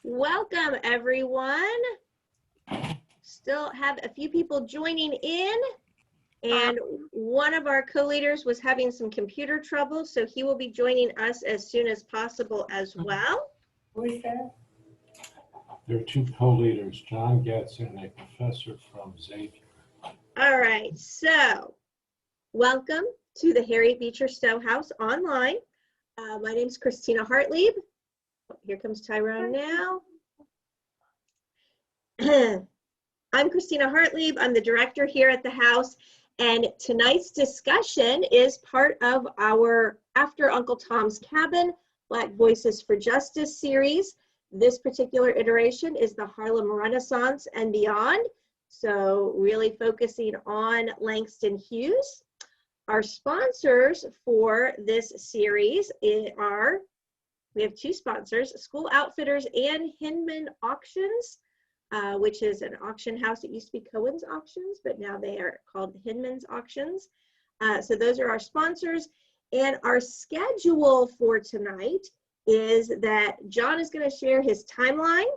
Welcome, everyone. Still have a few people joining in, and one of our co-leaders was having some computer trouble, so he will be joining us as soon as possible as well. Who is that? There are two co-leaders, John Getz and a professor from Xavier. All right, so welcome to the Harriet Beecher Stowe House online. My name is Christina Hartlieb. Here comes Tyrone now. I'm Christina Hartlieb. I'm the director here at the house, and tonight's discussion is part of our After Uncle Tom's Cabin, Black Voices for Justice series. This particular iteration is the Harlem Renaissance and beyond, so really focusing on Langston Hughes. Our sponsors for this series are, we have two sponsors, School Outfitters and Hinman Auctions, which is an auction house. It used to be Cohen's Auctions, but now they are called Hinman's Auctions. So those are our sponsors. And our schedule for tonight is that John is going to share his timeline,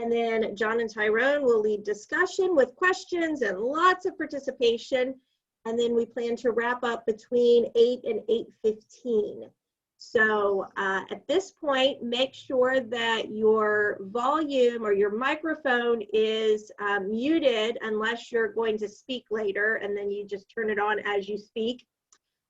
and then John and Tyrone will lead discussion with questions and lots of participation. And then we plan to wrap up between 8 and 8:15. So at this point, make sure that your volume or your microphone is muted unless you're going to speak later, and then you just turn it on as you speak.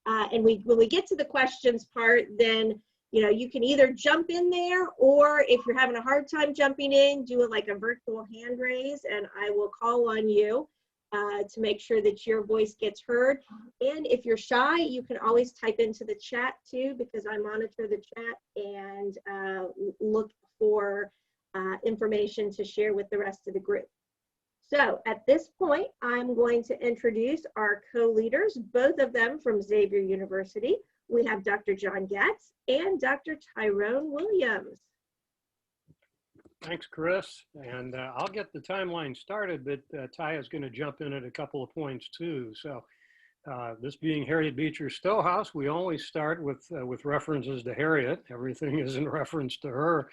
And when we get to the questions part, then you can either jump in there, or if you're having a hard time jumping in, do it like a virtual hand raise, and I will call on you to make sure that your voice gets heard. And if you're shy, you can always type into the chat too, because I monitor the chat and look for information to share with the rest of the group. So at this point, I'm going to introduce our co-leaders, both of them from Xavier University. We have Dr. John Getz and Dr. Tyrone Williams. Thanks, Chris. And I'll get the timeline started, but Ty is going to jump in at a couple of points too. So this being Harriet Beecher Stowe House, we always start with references to Harriet. Everything is in reference to her.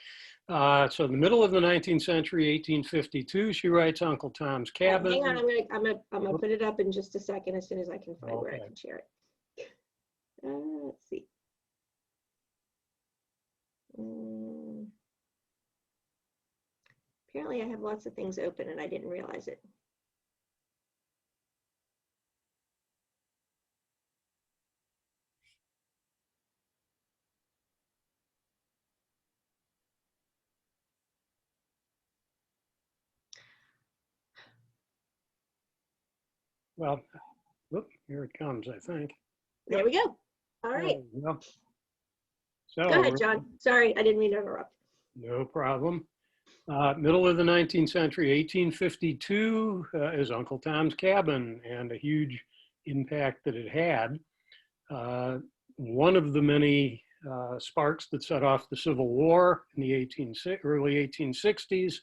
So in the middle of the 19th century, 1852, she writes Uncle Tom's Cabin. Hang on, I'm gonna put it up in just a second as soon as I can find where I can share it. Let's see. Apparently I have lots of things open and I didn't realize it. Well, whoop, here it comes, I think. There we go. All right. So, go ahead, John. Sorry, I didn't mean to interrupt. No problem. Middle of the 19th century, 1852 is Uncle Tom's Cabin, and a huge impact that it had. One of the many sparks that set off the Civil War in the early 1860s.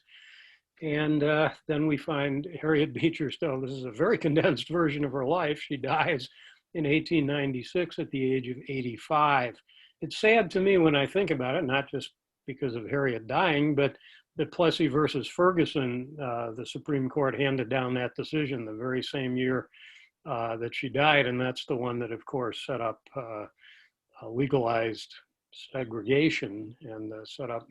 And then we find Harriet Beecher Stowe. This is a very condensed version of her life. She dies in 1896 at the age of 85. It's sad to me when I think about it, not just because of Harriet dying, but that Plessy versus Ferguson, the Supreme Court handed down that decision the very same year that she died. And that's the one that, of course, set up legalized segregation and set up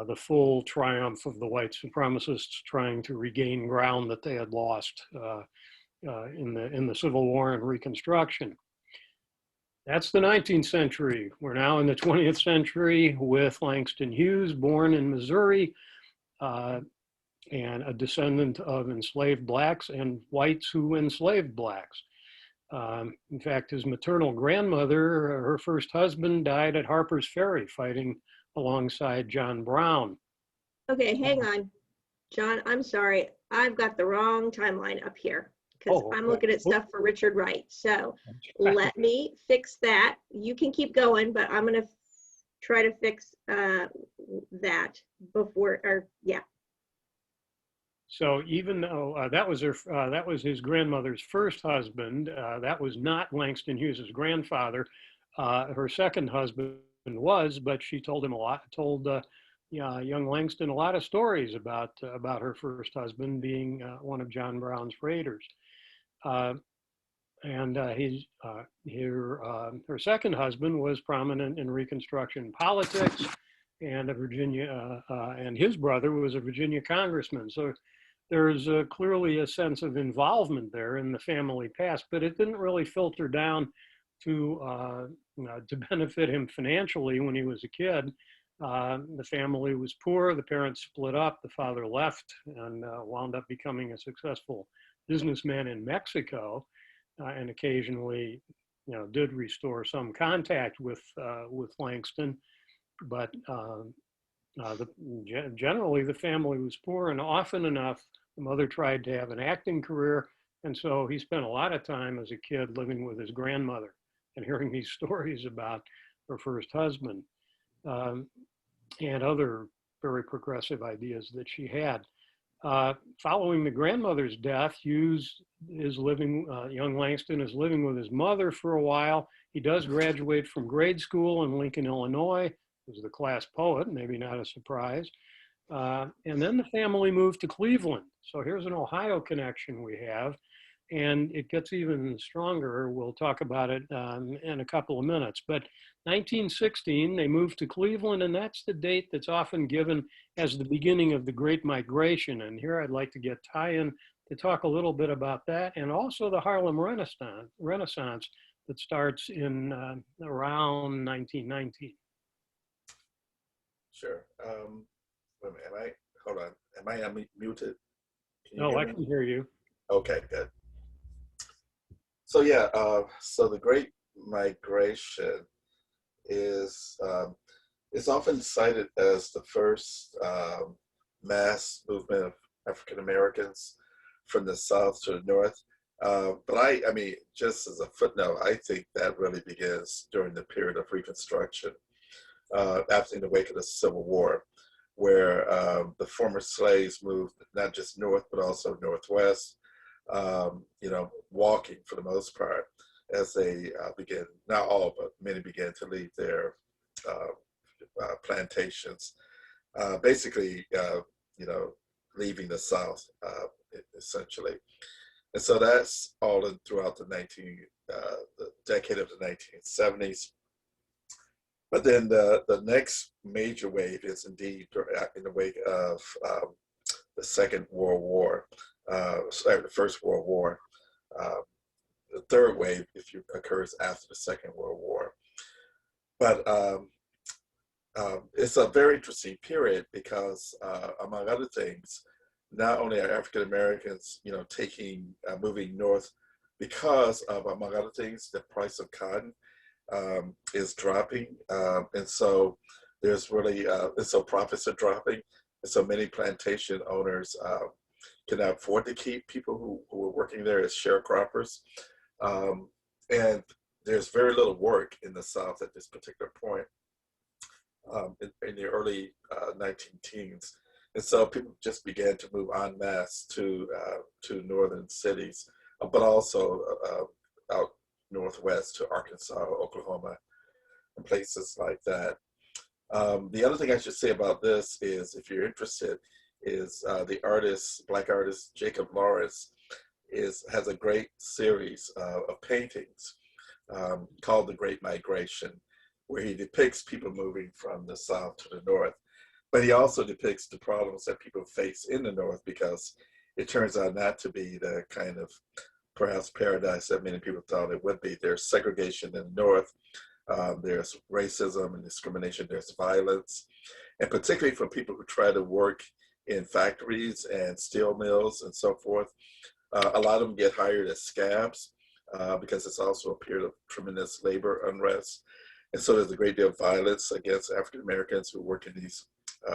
the full triumph of the white supremacists trying to regain ground that they had lost in the Civil War and Reconstruction. That's the 19th century. We're now in the 20th century with Langston Hughes, born in Missouri, and a descendant of enslaved blacks and whites who enslaved blacks. In fact, his maternal grandmother, her first husband, died at Harper's Ferry fighting alongside John Brown. Okay, hang on. John, I'm sorry. I've got the wrong timeline up here, because I'm looking at stuff for Richard Wright. So let me fix that. You can keep going, but I'm going to try to fix that before, or yeah. So even though that was his grandmother's first husband, that was not Langston Hughes's grandfather. Her second husband was, but she told him a lot, told young Langston a lot of stories about her first husband being one of John Brown's raiders. And her second husband was prominent in Reconstruction politics, and and his brother was a Virginia congressman. So there's clearly a sense of involvement there in the family past, but it didn't really filter down to benefit him financially when he was a kid. The family was poor. The parents split up. The father left and wound up becoming a successful businessman in Mexico, and occasionally, did restore some contact with Langston. But generally, the family was poor, and often enough, the mother tried to have an acting career, and so he spent a lot of time as a kid living with his grandmother and hearing these stories about her first husband. And other very progressive ideas that she had. Following the grandmother's death, Hughes is living, young Langston is living with his mother for a while. He does graduate from grade school in Lincoln, Illinois. He was the class poet, maybe not a surprise. And then the family moved to Cleveland. So here's an Ohio connection we have. And it gets even stronger. We'll talk about it in a couple of minutes. But 1916, they moved to Cleveland, and that's the date that's often given as the beginning of the Great Migration. And here I'd like to get Ty in to talk a little bit about that, and also the Harlem Renaissance that starts in around 1919. Sure. Wait a minute, hold on. Am I muted? No, I can hear you. Okay, good. So yeah, so the Great Migration is often cited as the first mass movement of African Americans from the South to the North. But I mean, just as a footnote, I think that really begins during the period of Reconstruction, after in the wake of the Civil War, where the former slaves moved not just north, but also northwest, walking for the most part, as they began, not all, but many began to leave their plantations, basically, leaving the South, essentially. And so that's all throughout the decade of the 1970s. But then the next major wave is indeed in the wake of the Second World War, the First World War. The third wave occurs after the Second World War. But it's a very interesting period because, among other things, not only are African Americans, moving north because of, among other things, the price of cotton is dropping, and so there's really, and so profits are dropping, and so many plantation owners cannot afford to keep people who are working there as sharecroppers, and there's very little work in the South at this particular point, in the early 19-teens. And so people just began to move en masse to northern cities, but also out northwest to Arkansas, Oklahoma, and places like that. The other thing I should say about this is, if you're interested, is the Black artist Jacob Lawrence has a great series of paintings called The Great Migration, where he depicts people moving from the South to the North. But he also depicts the problems that people face in the North, because it turns out not to be the kind of perhaps paradise that many people thought it would be. There's segregation in the North, there's racism and discrimination, there's violence, and particularly for people who try to work in factories and steel mills and so forth. A lot of them get hired as scabs because it's also a period of tremendous labor unrest. And so there's a great deal of violence against African Americans who work in these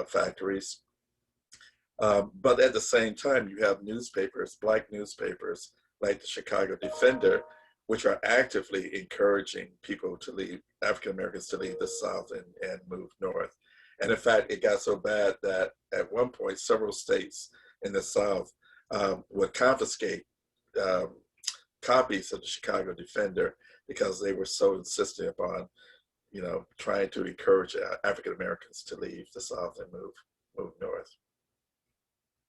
factories. But at the same time, you have newspapers, Black newspapers, like the Chicago Defender, which are actively encouraging people to leave, African Americans to leave the South and move north. And in fact, it got so bad that at one point, several states in the South would confiscate copies of the Chicago Defender because they were so insistent upon you know, trying to encourage African Americans to leave the South and move north.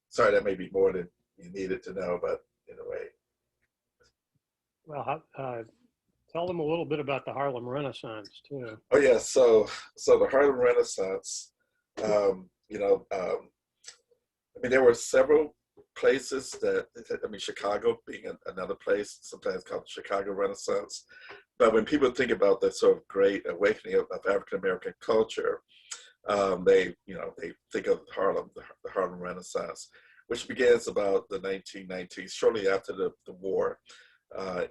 Sorry, that may be more than you needed to know, but in a way. Well, tell them a little bit about the Harlem Renaissance too. Oh yeah, so the Harlem Renaissance, you know, I mean, there were several places that, I mean, Chicago being another place, sometimes called the Chicago Renaissance. But when people think about the sort of great awakening of African American culture, they think of Harlem, the Harlem Renaissance, which begins about the 1919s, shortly after the war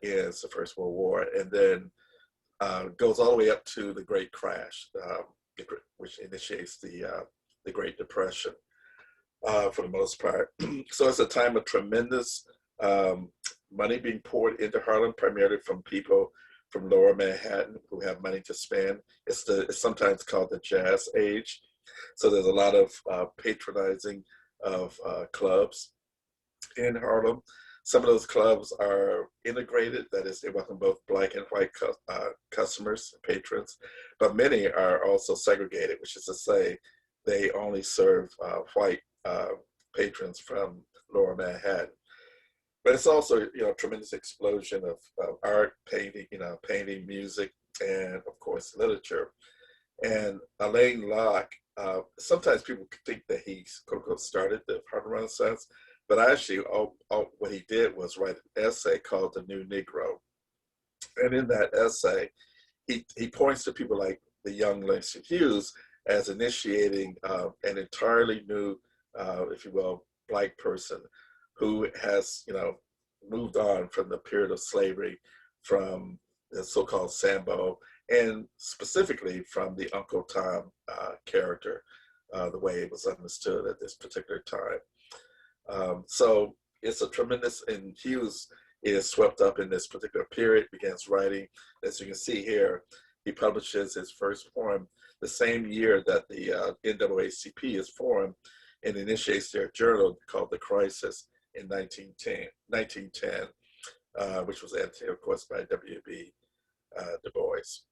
ends, the First World War, and then goes all the way up to the Great Crash, which initiates the Great Depression for the most part. So it's a time of tremendous money being poured into Harlem, primarily from people from Lower Manhattan who have money to spend. It's sometimes called the Jazz Age. So there's a lot of patronizing of clubs in Harlem. Some of those clubs are integrated, that is, they welcome both Black and white customers, patrons, but many are also segregated, which is to say they only serve white patrons from Lower Manhattan. But it's also, you know, a tremendous explosion of art, painting, music, and of course, literature. And Alain Locke, sometimes people think that he quote unquote started the Harlem Renaissance, but actually what he did was write an essay called The New Negro. And in that essay, he points to people like the young Langston Hughes as initiating an entirely new, if you will, Black person who has, you know, moved on from the period of slavery, from the so-called Sambo, and specifically from the Uncle Tom character, the way it was understood at this particular time. So it's a tremendous, and Hughes is swept up in this particular period, begins writing. As you can see here, he publishes his first poem the same year that the NAACP is formed and initiates their journal called The Crisis in 1910, which was edited, of course, by W.B. Du Bois.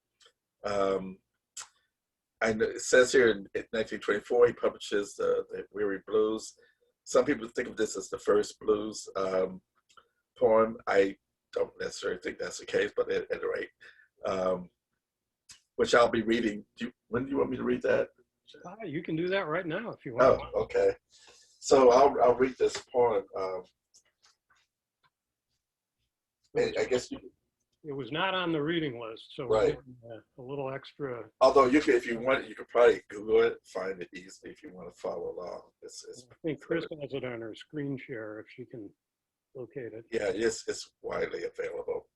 And it says here in 1924, he publishes the Weary Blues. Some people think of this as the first blues poem. I don't necessarily think that's the case, but at any rate, which I'll be reading. When do you want me to read that? You can do that right now if you want. Oh, okay. So I'll read this poem. I guess you. It was not on the reading list, so Right. A little extra. Although you could, if you want, you could probably Google it, find it easily if you want to follow along. It's I think Chris has it on her screen share if she can locate it. yeah, it's widely available.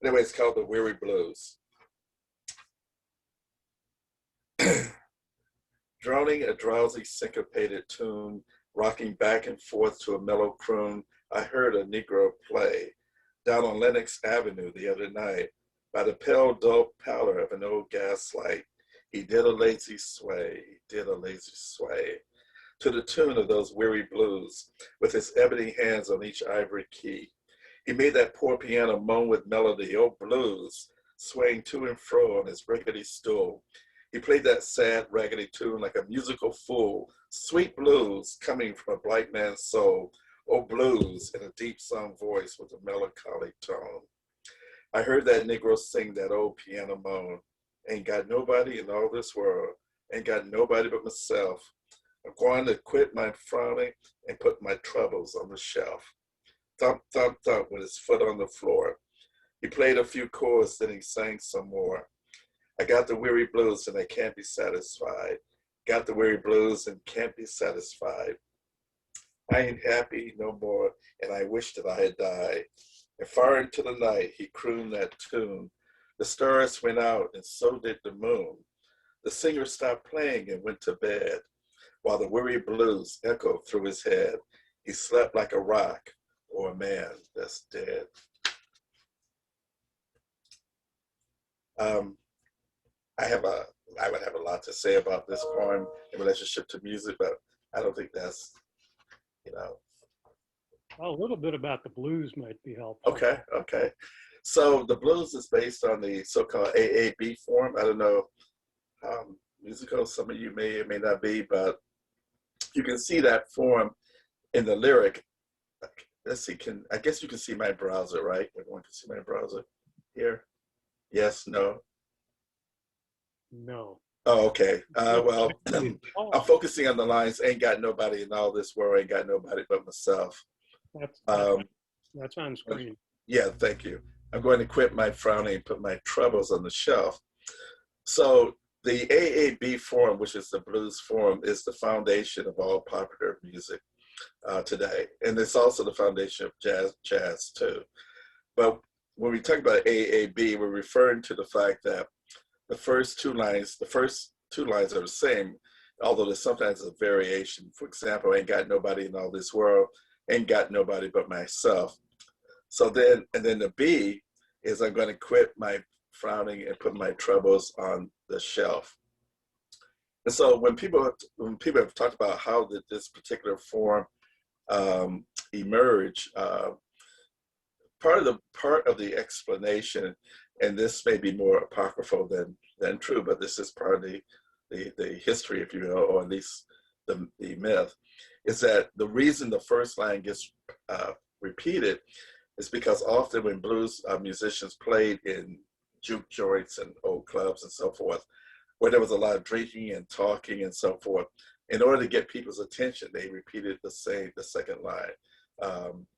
Anyway, it's called The Weary Blues. Droning a drowsy syncopated tune, rocking back and forth to a mellow croon, I heard a Negro play down on Lenox Avenue the other night. By the pale, dull pallor of an old gaslight, he did a lazy sway, to the tune of those weary blues, with his ebony hands on each ivory key. He made that poor piano moan with melody, oh blues, swaying to and fro on his rickety stool. He played that sad, raggedy tune like a musical fool, sweet blues coming from a Black man's soul, oh blues, in a deep sung voice with a melancholy tone. I heard that Negro sing that old piano moan. Ain't got nobody in all this world, ain't got nobody but myself. I'm going to quit my frowning and put my troubles on the shelf. Thump, thump, thump with his foot on the floor. He played a few chords, then he sang some more. I got the weary blues and I can't be satisfied. Got the weary blues and can't be satisfied. I ain't happy no more and I wish that I had died. And far into the night he crooned that tune. The stars went out and so did the moon. The singer stopped playing and went to bed, while the weary blues echoed through his head. He slept like a rock or a man that's dead. I would have a lot to say about this poem in relationship to music, but I don't think that's, you know. Well, a little bit about the blues might be helpful. Okay. So the blues is based on the so-called AAB form. I don't know how musical some of you may or may not be, but you can see that form in the lyric. Let's see, I guess you can see my browser, right? Everyone can see my browser here? Yes, no? No. Oh, okay. Well, Oh, I'm focusing on the lines, ain't got nobody in all this world, ain't got nobody but myself. that's on screen. Yeah, thank you. I'm going to quit my frowning and put my troubles on the shelf. So the AAB form, which is the blues form, is the foundation of all popular music today. And it's also the foundation of jazz too. But when we talk about AAB, we're referring to the fact that the first two lines are the same, although there's sometimes a variation. For example, ain't got nobody in all this world, ain't got nobody but myself. So then, and then the B is I'm going to quit my frowning and put my troubles on the shelf. And so when people have talked about how did this particular form emerge, part of the explanation, and this may be more apocryphal than true, but this is part of the history, if you will, or at least the myth, is that the reason the first line gets repeated is because often when blues musicians played in juke joints and old clubs and so forth, where there was a lot of drinking and talking and so forth, in order to get people's attention, they repeated the second line.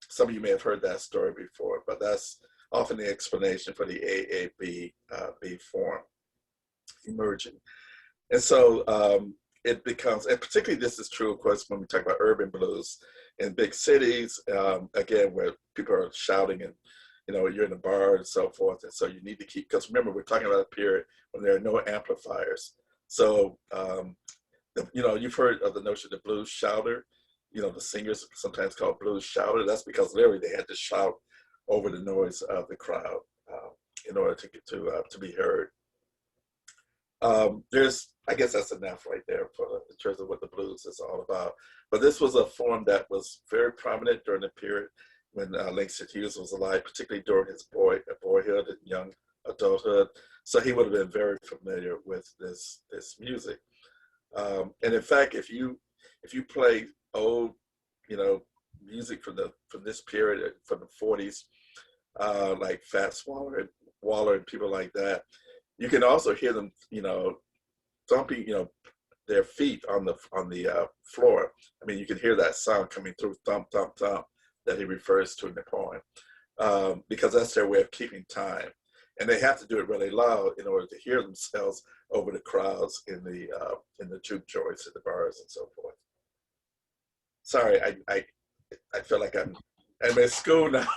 Some of you may have heard that story before, but that's often the explanation for the AAB B form emerging. And so it becomes, and particularly this is true, of course, when we talk about urban blues in big cities, again, where people are shouting and, you know, you're in a bar and so forth. And so you need to keep, because remember, we're talking about a period when there are no amplifiers. So, you know, you've heard of the notion of blues shouter. You know, the singers sometimes called blues shouter. That's because literally they had to shout over the noise of the crowd in order to be heard. I guess that's enough right there in terms of what the blues is all about. But this was a form that was very prominent during the period when Langston Hughes was alive, particularly during his boyhood and young adulthood. So he would have been very familiar with this music. And in fact, if you play old, you know, music from this period, from the 40s, like Fats Waller and people like that, you can also hear them, you know, thumping, you know, their feet on the floor. I mean, you can hear that sound coming through, thump, thump, thump, that he refers to in the poem, because that's their way of keeping time. And they have to do it really loud in order to hear themselves over the crowds in the juke joints and the bars and so forth. Sorry, I feel like I'm in school now,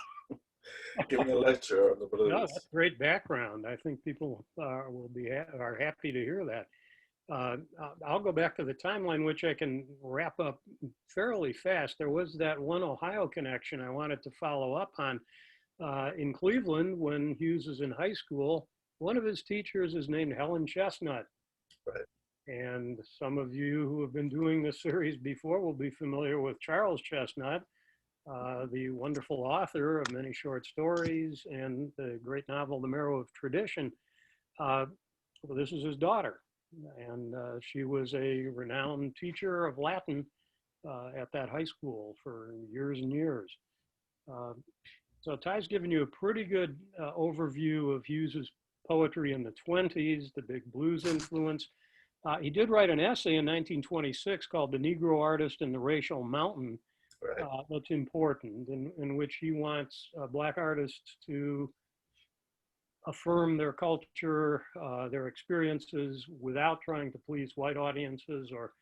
giving a lecture on the blues. No, that's great background. I think people are happy to hear that. I'll go back to the timeline, which I can wrap up fairly fast. There was that one Ohio connection I wanted to follow up on. In Cleveland, when Hughes is in high school, one of his teachers is named Helen Chestnut. Right. And some of you who have been doing this series before will be familiar with Charles Chestnut, the wonderful author of many short stories and the great novel, The Marrow of Tradition. Well, this is his daughter. And she was a renowned teacher of Latin at that high school for years and years. So Ty's given you a pretty good overview of Hughes's poetry in the 20s, the big blues influence. He did write an essay in 1926 called The Negro Artist and the Racial Mountain. Right. That's important, in which he wants Black artists to affirm their culture, their experiences without trying to please white audiences or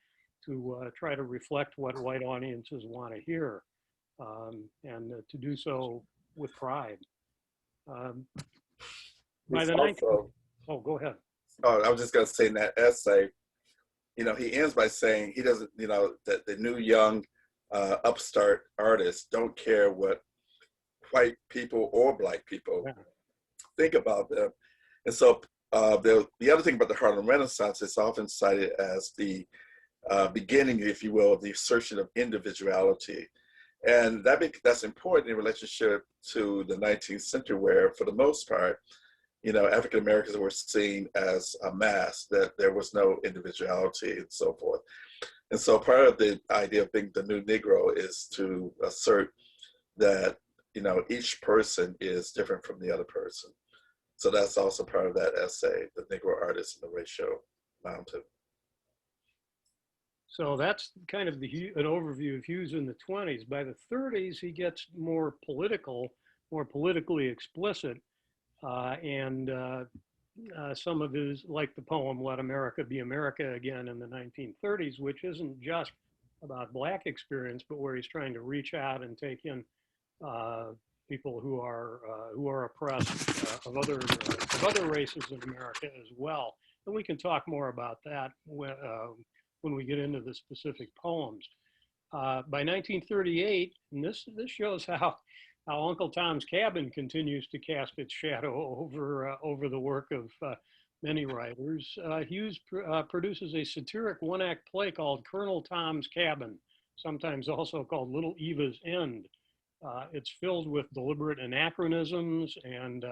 to try to reflect what white audiences want to hear, and to do so with pride. By the oh, go ahead. Oh, I was just going to say in that essay, you know, he ends by saying he doesn't, you know, that the new young upstart artists don't care what white people or Black people think about them. And so the other thing about the Harlem Renaissance is often cited as the beginning, if you will, of the assertion of individuality. And that's important in relationship to the 19th century, where for the most part, you know, African Americans were seen as a mass, that there was no individuality and so forth. And so part of the idea of being the new Negro is to assert that, you know, each person is different from the other person. So that's also part of that essay, The Negro Artist and the Racial Mountain. So that's kind of an overview of Hughes in the 20s. By the 30s, he gets more political, more politically explicit. Some of his, like the poem, Let America Be America Again in the 1930s, which isn't just about Black experience, but where he's trying to reach out and take in people who are oppressed of other races in America as well. And we can talk more about that when we get into the specific poems. By 1938, and this shows how Uncle Tom's Cabin continues to cast its shadow over the work of many writers. Hughes produces a satiric one-act play called Colonel Tom's Cabin, sometimes also called Little Eva's End. It's filled with deliberate anachronisms, and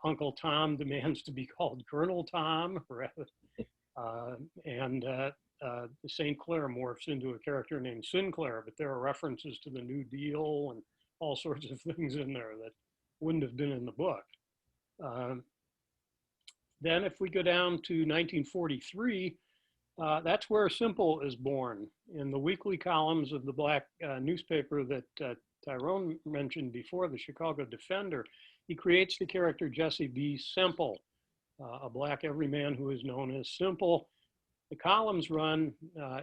Uncle Tom demands to be called Colonel Tom, and St. Clair morphs into a character named Sinclair, but there are references to the New Deal and all sorts of things in there that wouldn't have been in the book. Then if we go down to 1943, that's where Simple is born. In the weekly columns of the Black newspaper that Tyrone mentioned before, the Chicago Defender, he creates the character Jesse B. Simple, a Black everyman who is known as Simple. The columns run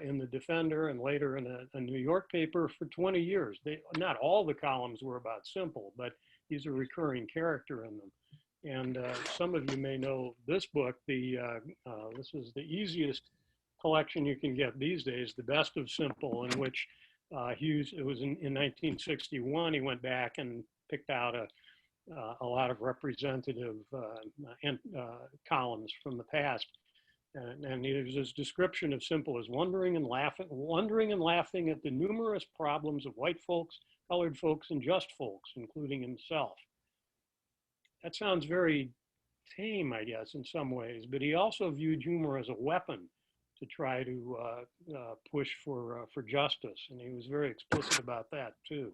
in the Defender and later in a New York paper for 20 years. Not all the columns were about Simple, but he's a recurring character in them. And some of you may know this book. This is the easiest collection you can get these days, The Best of Simple, in which Hughes, it was in 1961, he went back and picked out a lot of representative columns from the past. And his description of Simple as wondering and laughing at the numerous problems of white folks, colored folks, and just folks, including himself. That sounds very tame, I guess, in some ways, but he also viewed humor as a weapon to try to push for justice, and he was very explicit about that too.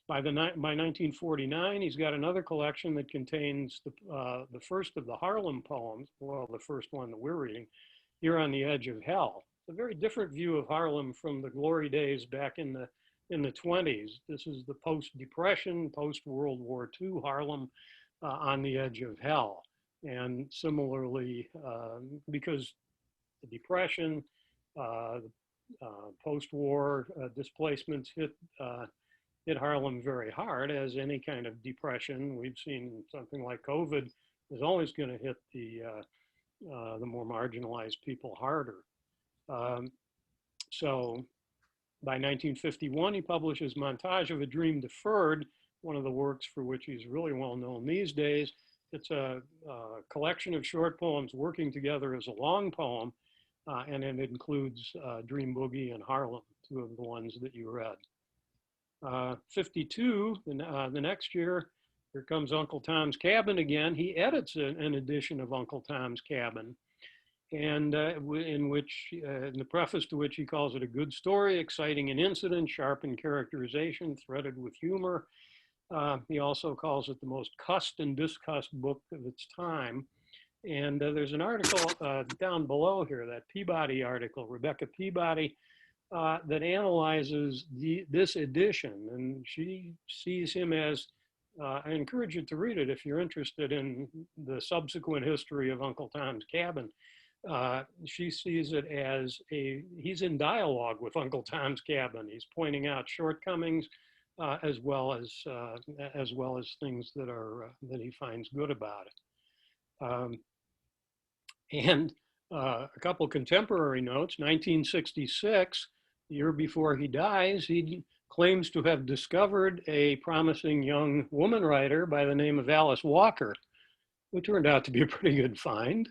By 1949, he's got another collection that contains the first of the Harlem poems, well, the first one that we're reading, Here on the Edge of Hell. It's a very different view of Harlem from the glory days back in the 20s. This is the post-Depression, post-World War II Harlem on the edge of hell. And similarly, because the Depression, post-war displacements hit Harlem very hard, as any kind of depression we've seen. Something like COVID is always going to hit the more marginalized people harder. So by 1951, he publishes Montage of a Dream Deferred, one of the works for which he's really well known these days. It's a collection of short poems working together as a long poem, and it includes Dream Boogie and Harlem, two of the ones that you read. 52, the next year, here comes Uncle Tom's Cabin again. He edits an edition of Uncle Tom's Cabin, and in the preface to which he calls it a good story, exciting in incident, sharp in characterization, threaded with humor. He also calls it the most cussed and discussed book of its time. And there's an article down below here, that Peabody article, Rebecca Peabody, that analyzes this edition, and she sees him as, I encourage you to read it if you're interested in the subsequent history of Uncle Tom's Cabin. She sees it as he's in dialogue with Uncle Tom's Cabin. He's pointing out shortcomings as well as things that he finds good about it. And a couple contemporary notes. 1966, the year before he dies, he claims to have discovered a promising young woman writer by the name of Alice Walker, who turned out to be a pretty good find.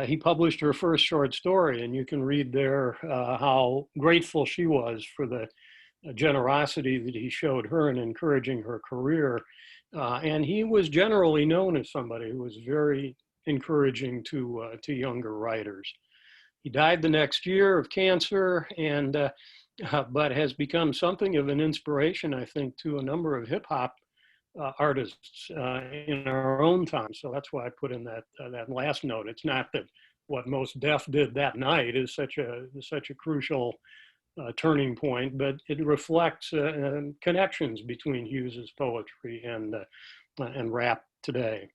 he published her first short story, and you can read there how grateful she was for the generosity that he showed her in encouraging her career. And he was generally known as somebody who was very encouraging to younger writers. He died the next year of cancer, and but has become something of an inspiration, I think, to a number of hip hop artists in our own time. So that's why I put in that that last note. It's not that what Mos Def did that night is such a crucial turning point, but it reflects connections between Hughes's poetry and rap today.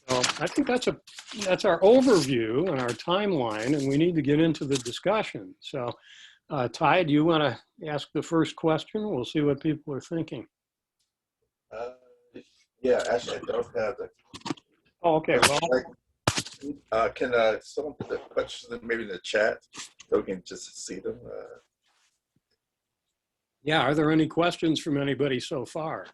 So I think that's our overview and our timeline, and we need to get into the discussion. So, Ty, do you want to ask the first question? We'll see what people are thinking. Yeah, actually, I don't have the. Oh, okay, well. Can someone put the questions maybe in the chat so we can just see them? Yeah, are there any questions from anybody so far?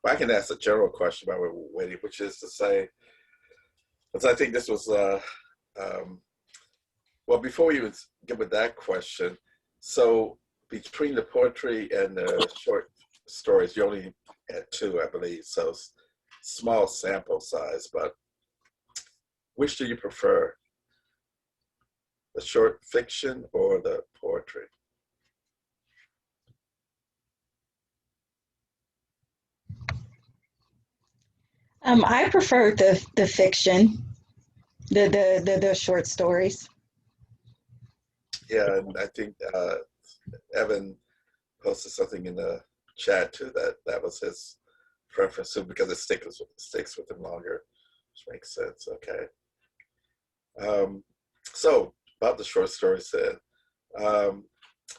I can ask a general question while we're waiting, which is to say, because I think this was, well, before we even get with that question, so between the poetry and the short stories, you only had 2, I believe, so small sample size, but which do you prefer? The short fiction or the poetry? I prefer the fiction, the short stories. Yeah, and I think Evan posted something in the chat too that was his preference too, because it sticks with him longer, which makes sense. Okay. So about the short stories then,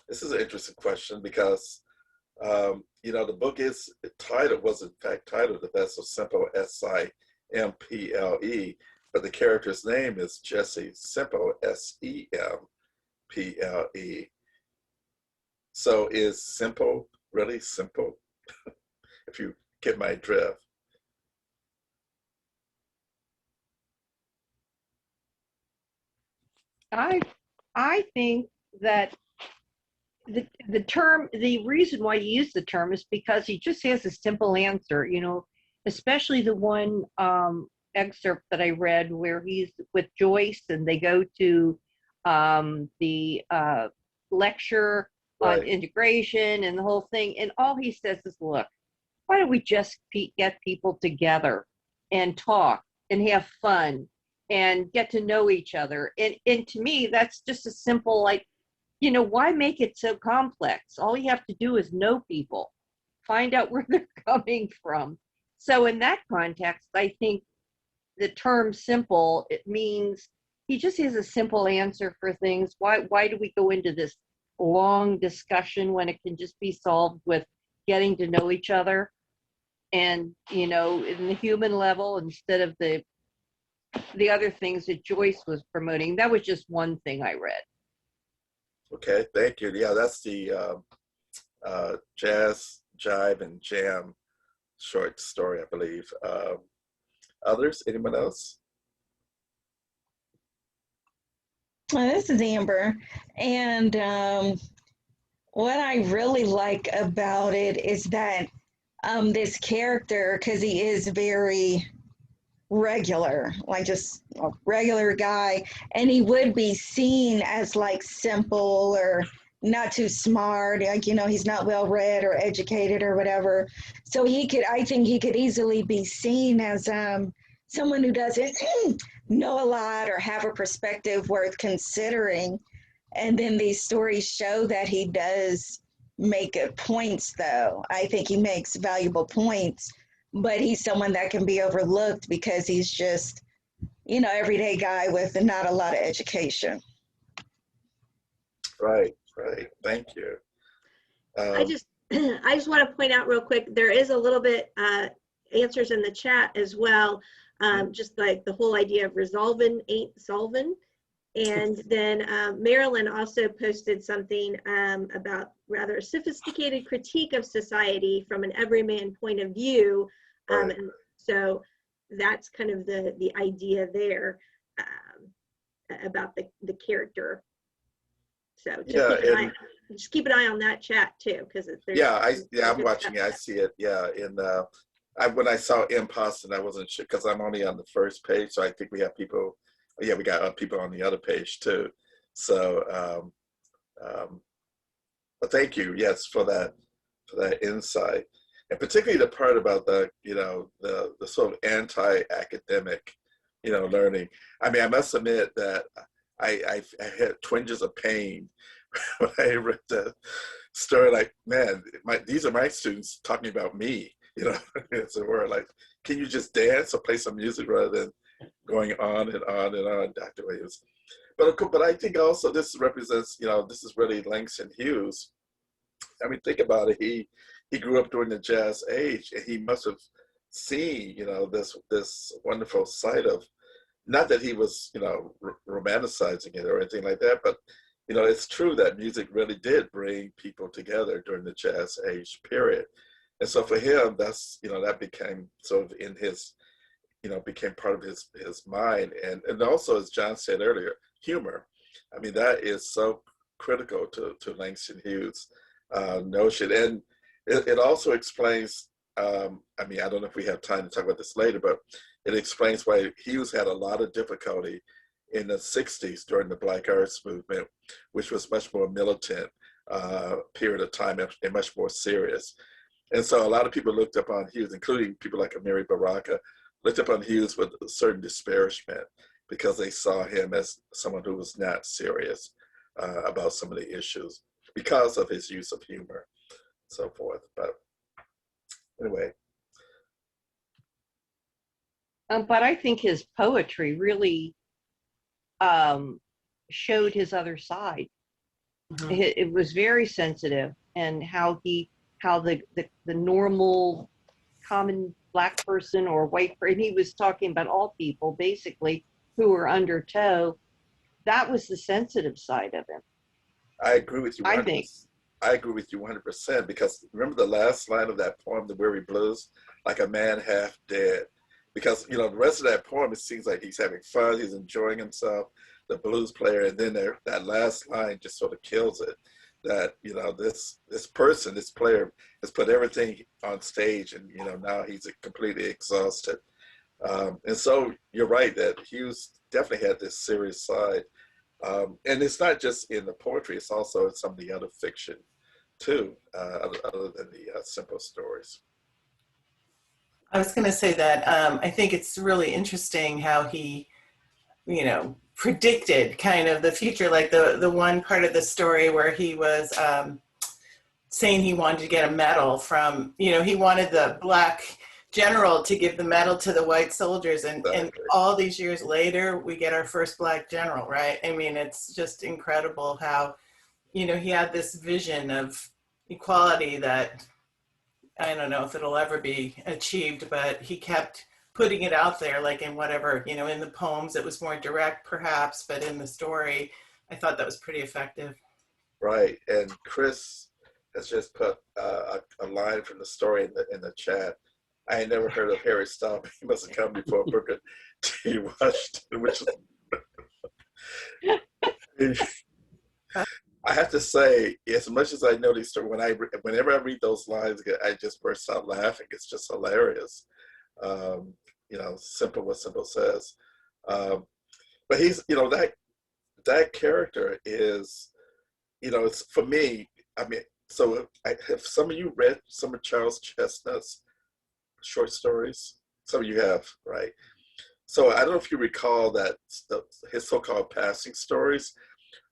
this is an interesting question because you know, the book was in fact titled The Best of Simple, S-I-M-P-L-E, but the character's name is Jesse Simple, S-E-M-P-L-E. So is simple really simple? If you get my drift. I think that the term, the reason why he used the term is because he just has a simple answer, you know, especially the one excerpt that I read where he's with Joyce and they go to the lecture on integration and the whole thing. And all he says is, look, why don't we just get people together and talk and have fun and get to know each other? And to me, that's just a simple, like, you know, why make it so complex? All you have to do is know people, find out where they're coming from. So in that context, I think the term simple, it means he just has a simple answer for things. Why do we go into this long discussion when it can just be solved with getting to know each other? And, you know, in the human level, instead of the other things that Joyce was promoting. That was just one thing I read. Okay, thank you. Yeah, that's the Jazz, Jive, and Jam short story, I believe. Others? Anyone else? This is Amber. And what I really like about it is that this character, because he is very regular, like just a regular guy, and he would be seen as like simple or not too smart, like, you know, he's not well read or educated or whatever. So I think he could easily be seen as someone who doesn't know a lot or have a perspective worth considering. And then these stories show that he does make good points, though. I think he makes valuable points, but he's someone that can be overlooked because he's just, you know, everyday guy with not a lot of education. Right, right. Thank you. I just want to point out real quick, there is a little bit answers in the chat as well. Just like the whole idea of resolving ain't solving. And then Marilyn also posted something about rather a sophisticated critique of society from an everyman point of view. Right. And so that's kind of the idea there about the character. So just keep an eye on that chat too, because I'm watching it. I see it. Yeah, when I saw Impost, I wasn't sure because I'm only on the first page, so I think we have people. Yeah, we got people on the other page too. So, but thank you, yes, for that insight, and particularly the part about the sort of anti-academic, learning. I mean, I must admit that I had twinges of pain when I read the story. Like, man, these are my students talking about me. As it were. Like, can you just dance or play some music rather than going on and on and on, Dr. Williams. But I think also this represents, this is really Langston Hughes. I mean, think about it. He grew up during the jazz age, and he must have seen, this wonderful side of, not that he was, romanticizing it or anything like that, but, it's true that music really did bring people together during the jazz age period. And so for him, that's, that became sort of in his, became part of his mind. And also, as John said earlier, humor. I mean, that is so critical to Langston Hughes' notion. And it also explains, I mean, I don't know if we have time to talk about this later, but it explains why Hughes had a lot of difficulty in the 60s during the Black Arts Movement, which was much more militant period of time and much more serious. And so a lot of people looked upon Hughes, including people like Amiri Baraka, looked upon Hughes with a certain disparagement because they saw him as someone who was not serious about some of the issues because of his use of humor, so forth. But anyway. But I think his poetry really showed his other side. Mm-hmm. It was very sensitive, and how the normal common Black person or white person, he was talking about all people basically who were under tow. That was the sensitive side of him. I agree with you 100%. I think. I agree with you 100% because remember the last line of that poem, The Weary Blues, like a man half dead. Because, the rest of that poem, it seems like he's having fun, he's enjoying himself, the blues player, and then that last line just sort of kills it. That, this person, this player has put everything on stage and, now he's completely exhausted. And so you're right that Hughes definitely had this serious side. And it's not just in the poetry, it's also in some of the other fiction too, other than the simple stories. I was going to say that I think it's really interesting how he, predicted kind of the future, like the one part of the story where he was saying he wanted to get a medal from, he wanted the Black general to give the medal to the white soldiers. And all these years later, we get our first Black general, right? I mean, it's just incredible how, he had this vision of equality that I don't know if it'll ever be achieved, but he kept putting it out there, like in whatever, in the poems, it was more direct perhaps, but in the story, I thought that was pretty effective. Right, and Chris has just put a line from the story in the chat. I had never heard of Harriet Stowe. He must have come before Booker T. Washington, which is... I have to say, as much as I know these stories, whenever I read those lines, I just burst out laughing. It's just hilarious. Simple what Simple says. But he's, that character is, it's for me, I mean, so have some of you read some of Charles Chestnut's short stories? Some of you have, right? So I don't know if you recall that his so-called passing stories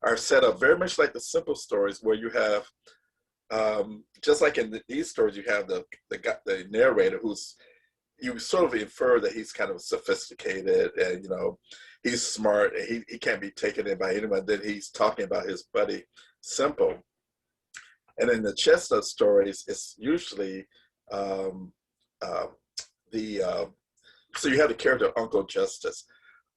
are set up very much like the simple stories, where you have, just like in these stories, you have the narrator who's, you sort of infer that he's kind of sophisticated and, he's smart and he can't be taken in by anyone. Then he's talking about his buddy Simple. And in the Chestnut stories, it's usually so you have the character Uncle Justice,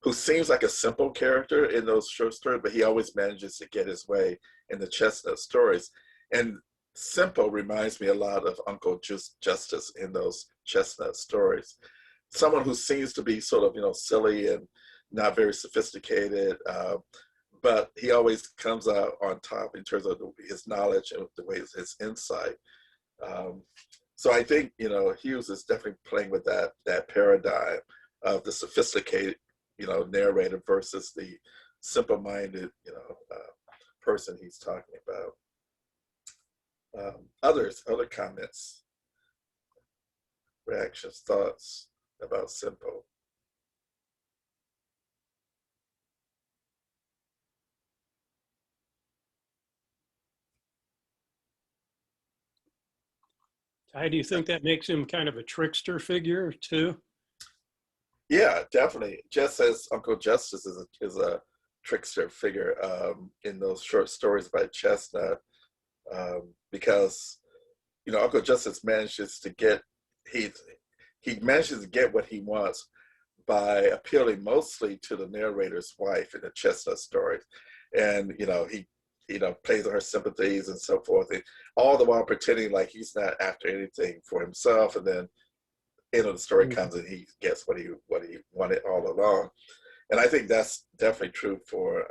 who seems like a simple character in those short stories, but he always manages to get his way in the Chestnut stories. And simple reminds me a lot of Uncle Justice in those Chestnut stories. Someone who seems to be sort of, you know, silly and not very sophisticated, but he always comes out on top in terms of his knowledge and the ways his insight. So I think, you know, Hughes is definitely playing with that paradigm of the sophisticated, you know, narrator versus the simple-minded, you know, person he's talking about. Other comments, reactions, thoughts about simple? Ty, do you think that makes him kind of a trickster figure too? Yeah, definitely. Just as Uncle Justice is a trickster figure in those short stories by Chestnut, because, you know, Uncle Justice manages to get he manages to get what he wants by appealing mostly to the narrator's wife in the Chestnut stories, and he plays on her sympathies and so forth, and all the while pretending like he's not after anything for himself, and then the story comes and he gets what he wanted all along. And I think that's definitely true for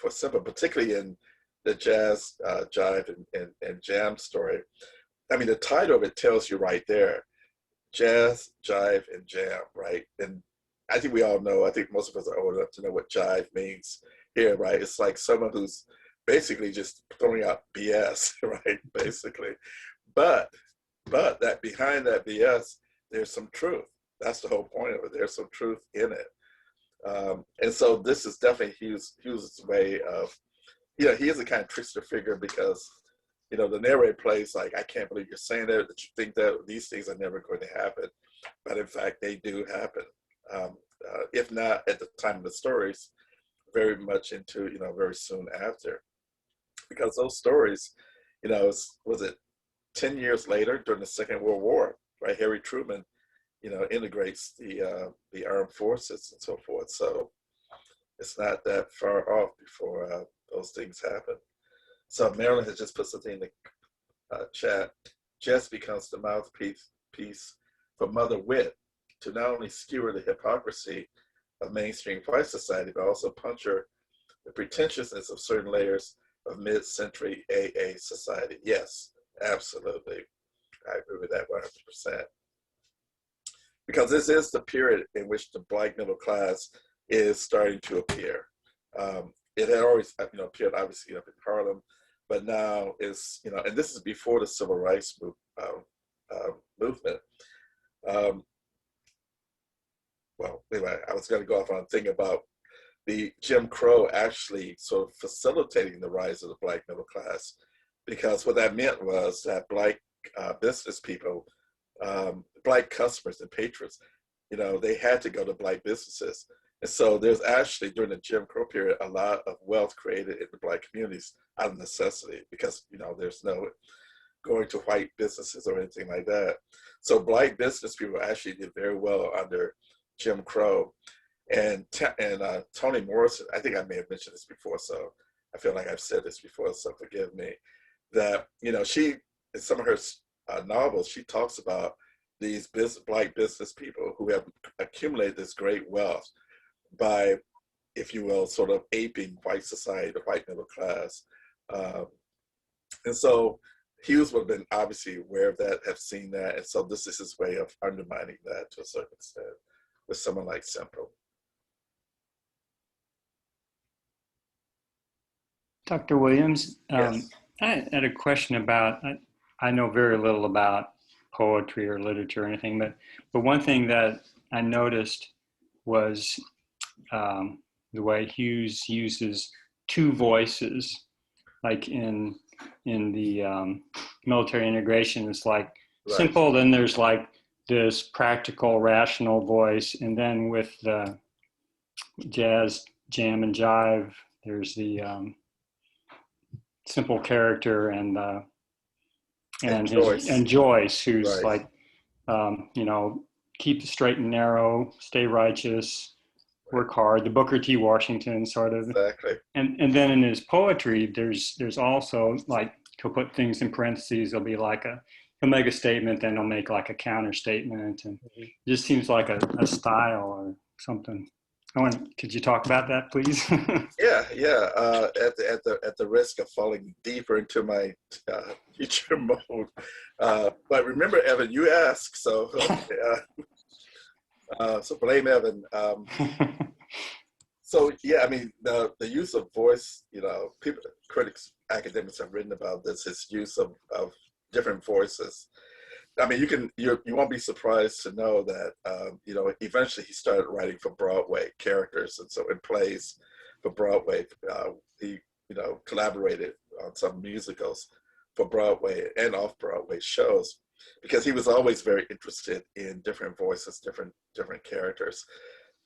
Simple, particularly in the Jazz, Jive, and Jam story. I mean, the title of it tells you right there, Jazz, Jive, and Jam, right? And I think we all know, I think most of us are old enough to know what Jive means here, right? It's like someone who's basically just throwing out BS, right? Basically. But that behind that BS, there's some truth. That's the whole point of it. There's some truth in it. And so this is definitely Hughes' way of, he is a kind of trickster figure, because, the narrator plays like, I can't believe you're saying that you think that these things are never going to happen. But in fact, they do happen. If not at the time of the stories, very much into, very soon after. Because those stories, was it 10 years later during the Second World War, right? Harry Truman, integrates the armed forces and so forth. So it's not that far off before those things happen. So Marilyn has just put something in the chat. Jess becomes the mouthpiece for Mother Wit to not only skewer the hypocrisy of mainstream white society, but also puncture the pretentiousness of certain layers of mid-century AA society. Yes, absolutely. I agree with that 100%. Because this is the period in which the Black middle class is starting to appear. It had always, appeared obviously up in Harlem, but now is, and this is before the Civil Rights movement. Well, anyway, I was going to go off on a thing about the Jim Crow actually sort of facilitating the rise of the Black middle class, because what that meant was that Black business people, Black customers and patrons, they had to go to Black businesses. And so there's actually, during the Jim Crow period, a lot of wealth created in the Black communities out of necessity, because, there's no going to white businesses or anything like that. So Black business people actually did very well under Jim Crow. And Toni Morrison, I think I may have mentioned this before, so I feel like I've said this before, so forgive me, that, she, in some of her novels, she talks about these Black business people who have accumulated this great wealth by, if you will, sort of aping white society, the white middle class. And so Hughes would have been obviously aware of that, have seen that, and so this is his way of undermining that to a certain extent with someone like Simple. Dr. Williams, Yes. I had a question about, I know very little about poetry or literature or anything, but one thing that I noticed was the way Hughes uses two voices, like in the military integration. It's like Right. Simple, then there's like this practical, rational voice, and then with the Jazz, Jam, and Jive, there's the Simple character and Joyce, who's Right. like, keep the straight and narrow, stay righteous, work hard, the Booker T. Washington sort of. Exactly. And then in his poetry, there's also like, he'll put things in parentheses. There'll be like he'll make a statement, then he'll make like a counter statement, and it just seems like a style or something. Could you talk about that, please? Yeah. At the risk of falling deeper into my teacher mode, but remember, Evan, you asked, so so blame Evan. So yeah, I mean, the use of voice, people, critics, academics have written about this, his use of different voices. I mean, you won't be surprised to know that, eventually he started writing for Broadway characters. And so in plays for Broadway, he, collaborated on some musicals for Broadway and off-Broadway shows, because he was always very interested in different voices, different characters.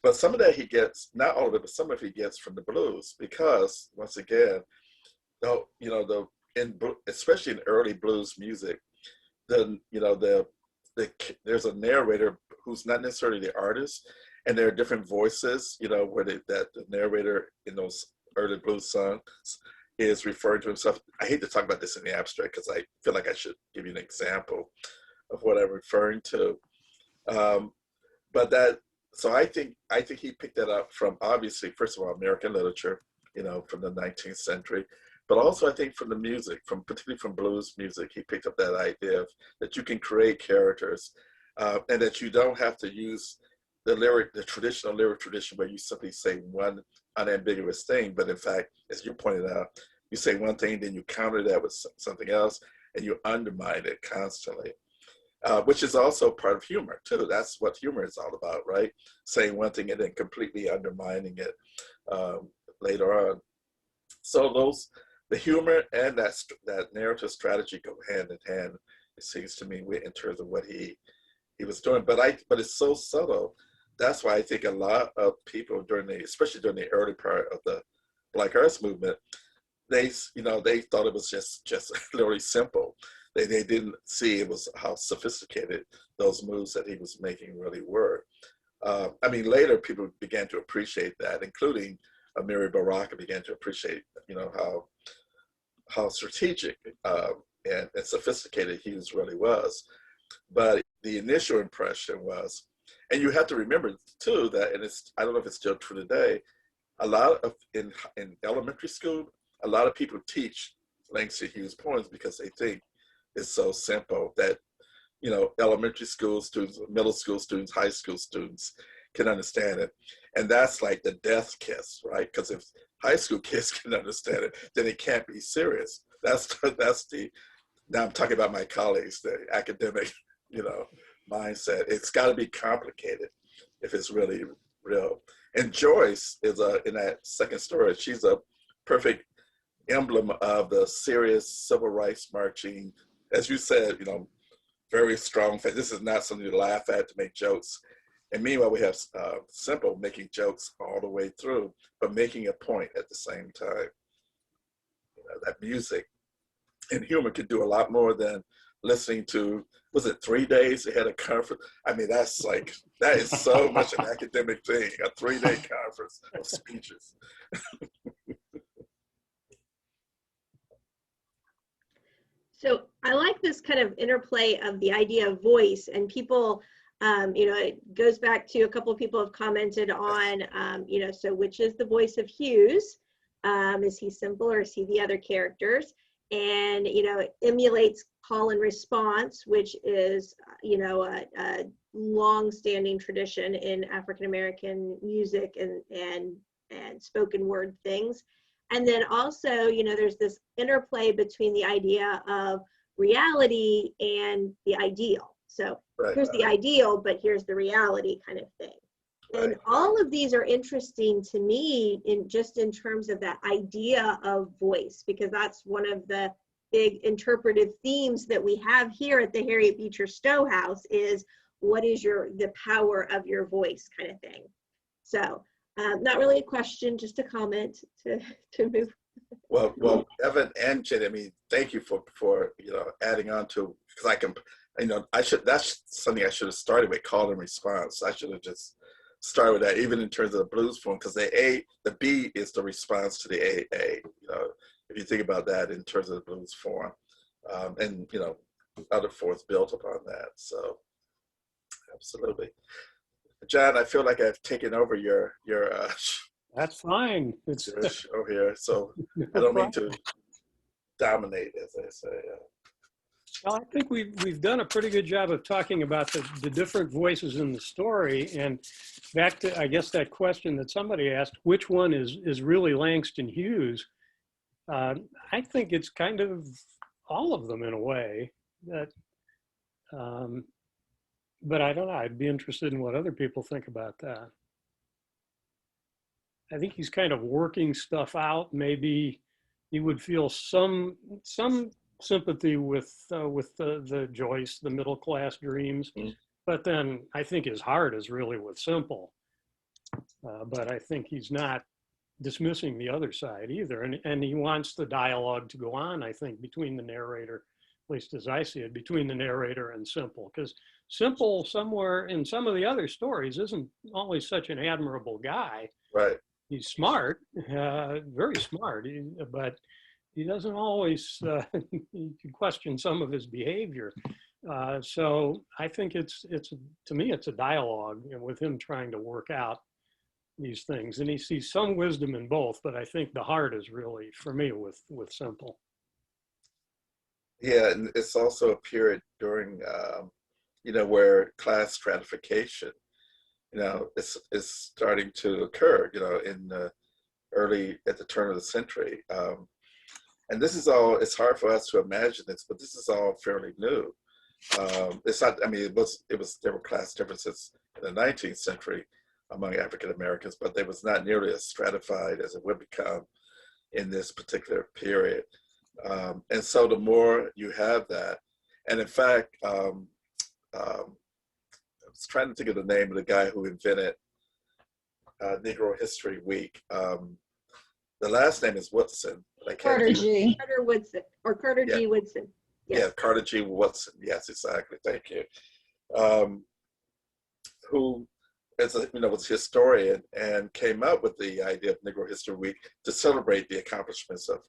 But some of that he gets, not all of it, but some of it he gets from the blues, because once again, especially in early blues music, then there's a narrator who's not necessarily the artist, and there are different voices, where that the narrator in those early blues songs is referring to himself. I hate to talk about this in the abstract because I feel like I should give you an example of what I'm referring to. So I think he picked that up from, obviously, first of all, American literature, from the 19th century. But also, I think from the music, particularly from blues music, he picked up that idea that you can create characters, and that you don't have to use the traditional lyric tradition where you simply say one unambiguous thing. But in fact, as you pointed out, you say one thing, then you counter that with something else, and you undermine it constantly, which is also part of humor too. That's what humor is all about, right? Saying one thing and then completely undermining it later on. So the humor and that narrative strategy go hand in hand, it seems to me, in terms of what he was doing. But it's so subtle. That's why I think a lot of people especially during the early part of the Black Arts Movement, they thought it was just literally simple. They didn't see how sophisticated those moves that he was making really were. I mean, later people began to appreciate that, including Amiri Baraka began to appreciate, how strategic and sophisticated Hughes really was. But the initial impression was, and you have to remember too that, and I don't know if it's still true today, a lot of in elementary school, a lot of people teach Langston Hughes poems because they think it's so simple that, elementary school students, middle school students, high school students can understand it. And that's like the death kiss, right? Because if high school kids can understand it, then it can't be serious. Now I'm talking about my colleagues, the academic, mindset. It's got to be complicated if it's really real. And Joyce is in that second story, she's a perfect emblem of the serious civil rights marching, as you said, very strong. This is not something to laugh at, to make jokes. And meanwhile, we have Simple making jokes all the way through, but making a point at the same time. That music and humor can do a lot more than listening to, was it 3 days they had a conference? I mean, that is so much an academic thing, a 3-day conference of speeches. So I like this kind of interplay of the idea of voice, and people, it goes back to a couple of people have commented on, so which is the voice of Hughes? Is he Simple or is he the other characters? And, it emulates call and response, which is, a long-standing tradition in African-American music and spoken word things. And then also, there's this interplay between the idea of reality and the ideal. So here's the ideal, but here's the reality kind of thing. Right. And all of these are interesting to me in terms of that idea of voice, because that's one of the big interpretive themes that we have here at the Harriet Beecher Stowe House is what is the power of your voice kind of thing. So not really a question, just a comment to move. Well, Evan and Jen, I mean, thank you for adding on to, because that's something I should have started with, call and response. I should have just start with that, even in terms of the blues form, because the B is the response to the A. If you think about that in terms of the blues form, and other fourths built upon that. So absolutely, John, I feel like I've taken over your That's fine. It's your show here, so I don't mean to dominate, as they say. Well, I think we've done a pretty good job of talking about the different voices in the story. And back to, I guess, that question that somebody asked, which one is really Langston Hughes? I think it's kind of all of them in a way. That, but I don't know. I'd be interested in what other people think about that. I think he's kind of working stuff out. Maybe he would feel some sympathy with the Joyce, the middle class dreams, but then I think his heart is really with Simple. But I think he's not dismissing the other side either, and he wants the dialogue to go on. I think between the narrator, at least as I see it, between the narrator and Simple, because Simple somewhere in some of the other stories isn't always such an admirable guy. Right. He's smart, very smart, but he doesn't always, you can question some of his behavior. So I think to me, it's a dialogue with him trying to work out these things. And he sees some wisdom in both, but I think the heart is really, for me, with Simple. Yeah, and it's also a period during, where class stratification, is starting to occur, in the at the turn of the century. And this is all, it's hard for us to imagine this, but this is all fairly new. It's not, there were class differences in the 19th century among African Americans, but they was not nearly as stratified as it would become in this particular period. And so the more you have that, and in fact, I was trying to think of the name of the guy who invented Negro History Week. The last name is Woodson. Carter G. Carter Woodson, or Carter G. Woodson. Yes. Yeah, Carter G. Woodson. Yes, exactly. Thank you. Who was a historian and came up with the idea of Negro History Week to celebrate the accomplishments of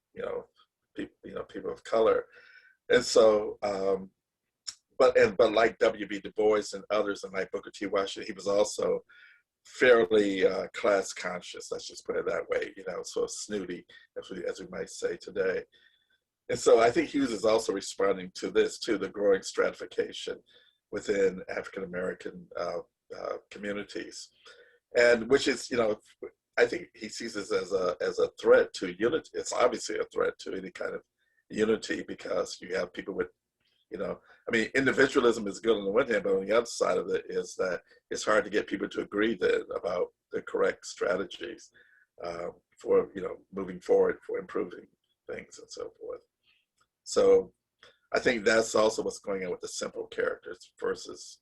people of color. And so, but like W.B. Du Bois and others, and like Booker T. Washington, he was also fairly class conscious, let's just put it that way, sort of snooty, as we might say today. And so I think Hughes is also responding to this, to the growing stratification within African American communities, and which is, I think he sees this as a threat to unity. It's obviously a threat to any kind of unity, because you have people with, individualism is good on the one hand, but on the other side of it is that it's hard to get people to agree about the correct strategies for, moving forward, for improving things and so forth. So I think that's also what's going on with the simple characters versus,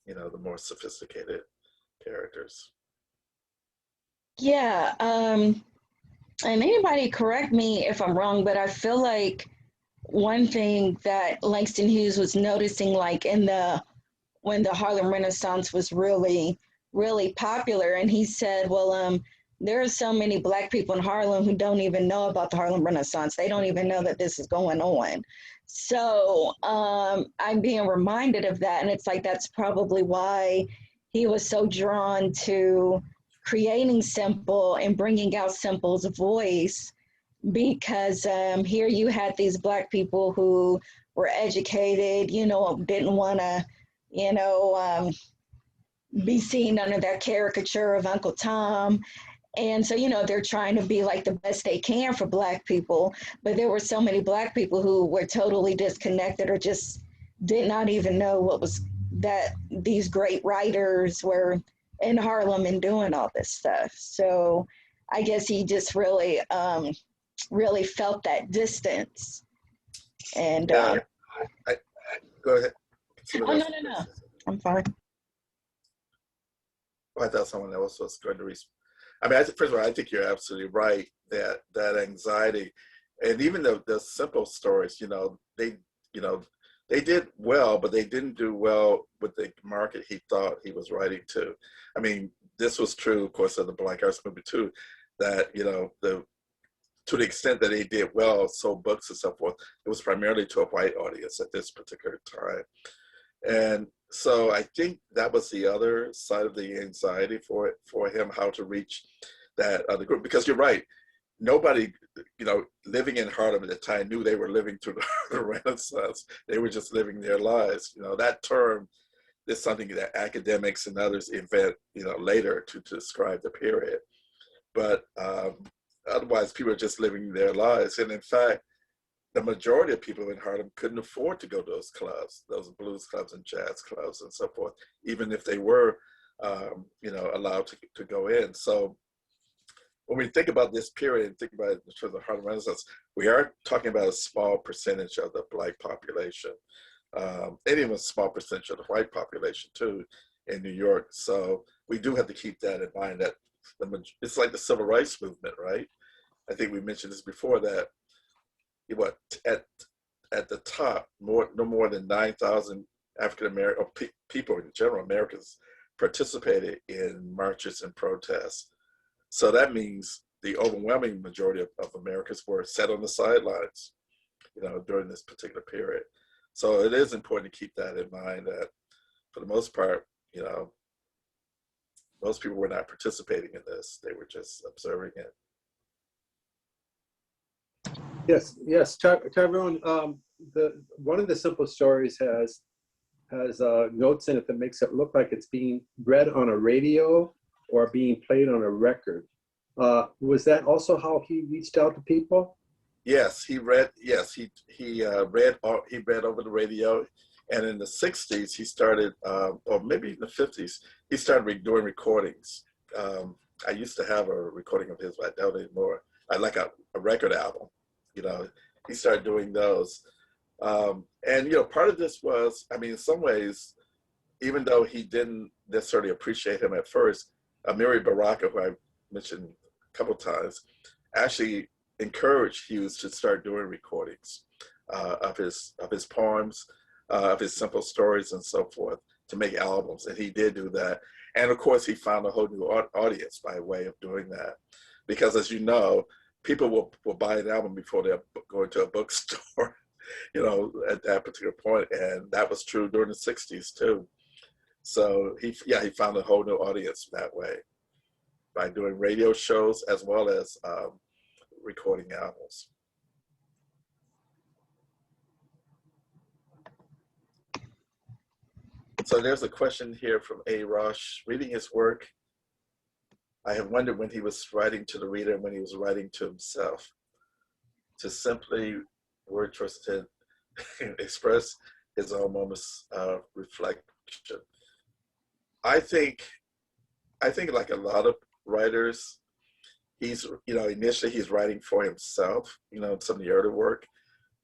the more sophisticated characters. Yeah, and anybody correct me if I'm wrong, but I feel like one thing that Langston Hughes was noticing, like when the Harlem Renaissance was really, really popular, and he said, well, there are so many Black people in Harlem who don't even know about the Harlem Renaissance. They don't even know that this is going on. So I'm being reminded of that, and it's like that's probably why he was so drawn to creating Simple and bringing out Simple's voice, because here you had these Black people who were educated, didn't want to, be seen under that caricature of Uncle Tom. And so, they're trying to be like the best they can for Black people, but there were so many Black people who were totally disconnected or just did not even know what was that these great writers were in Harlem and doing all this stuff. So I guess he just really, really felt that distance. And I go ahead. Oh, no. I'm fine. I thought someone else was going to first of all, I think you're absolutely right that anxiety, and even the simple stories, they did well, but they didn't do well with the market he thought he was writing to. this was true, of course, of the Black Arts Movement too, that, you know, to the extent that they did well, sold books and so forth, it was primarily to a white audience at this particular time. And so I think that was the other side of the anxiety for him, how to reach that other group. Because you're right, nobody, you know, living in Harlem at the time knew they were living through the Renaissance. They were just living their lives. You know, that term is something that academics and others invent, you know, later to describe the period. But otherwise, people are just living their lives. And in fact, the majority of people in Harlem couldn't afford to go to those clubs, those blues clubs and jazz clubs and so forth, even if they were, you know, allowed to go in. So when we think about this period and think about it in terms of Harlem Renaissance, we are talking about a small percentage of the Black population, and even a small percentage of the white population too in New York. So we do have to keep that in mind, that it's like the civil rights movement, right? I think we mentioned this before, that what at the top, no more than 9,000 African American people in general, Americans, participated in marches and protests. So that means the overwhelming majority of Americans were set on the sidelines, you know, during this particular period. So it is important to keep that in mind, that for the most part, you know, most people were not participating in this. They were just observing it. Yes, Tyrone. One of the simple stories has notes in it that makes it look like it's being read on a radio or being played on a record. Was that also how he reached out to people? Yes, he read. Yes, he read over the radio, and in the '60s he started, or maybe in the '50s, he started doing recordings. I used to have a recording of his, but I don't anymore. I like a record album. You know, he started doing those. And, you know, part of this was, I mean, in some ways, even though he didn't necessarily appreciate him at first, Amiri Baraka, who I mentioned a couple times, actually encouraged Hughes to start doing recordings of his poems, of his simple stories and so forth, to make albums. And he did do that. And of course, he found a whole new audience by way of doing that. Because as you know, people will buy an album before they're going to a bookstore, you know, at that particular point. And that was true during the '60s too. So he found a whole new audience that way, by doing radio shows as well as recording albums. So there's a question here from A. Rosh. Reading his work, I have wondered when he was writing to the reader and when he was writing to himself, to simply word choice to express his own moments of reflection. I think like a lot of writers, he's, you know, initially he's writing for himself, you know, some of the early work,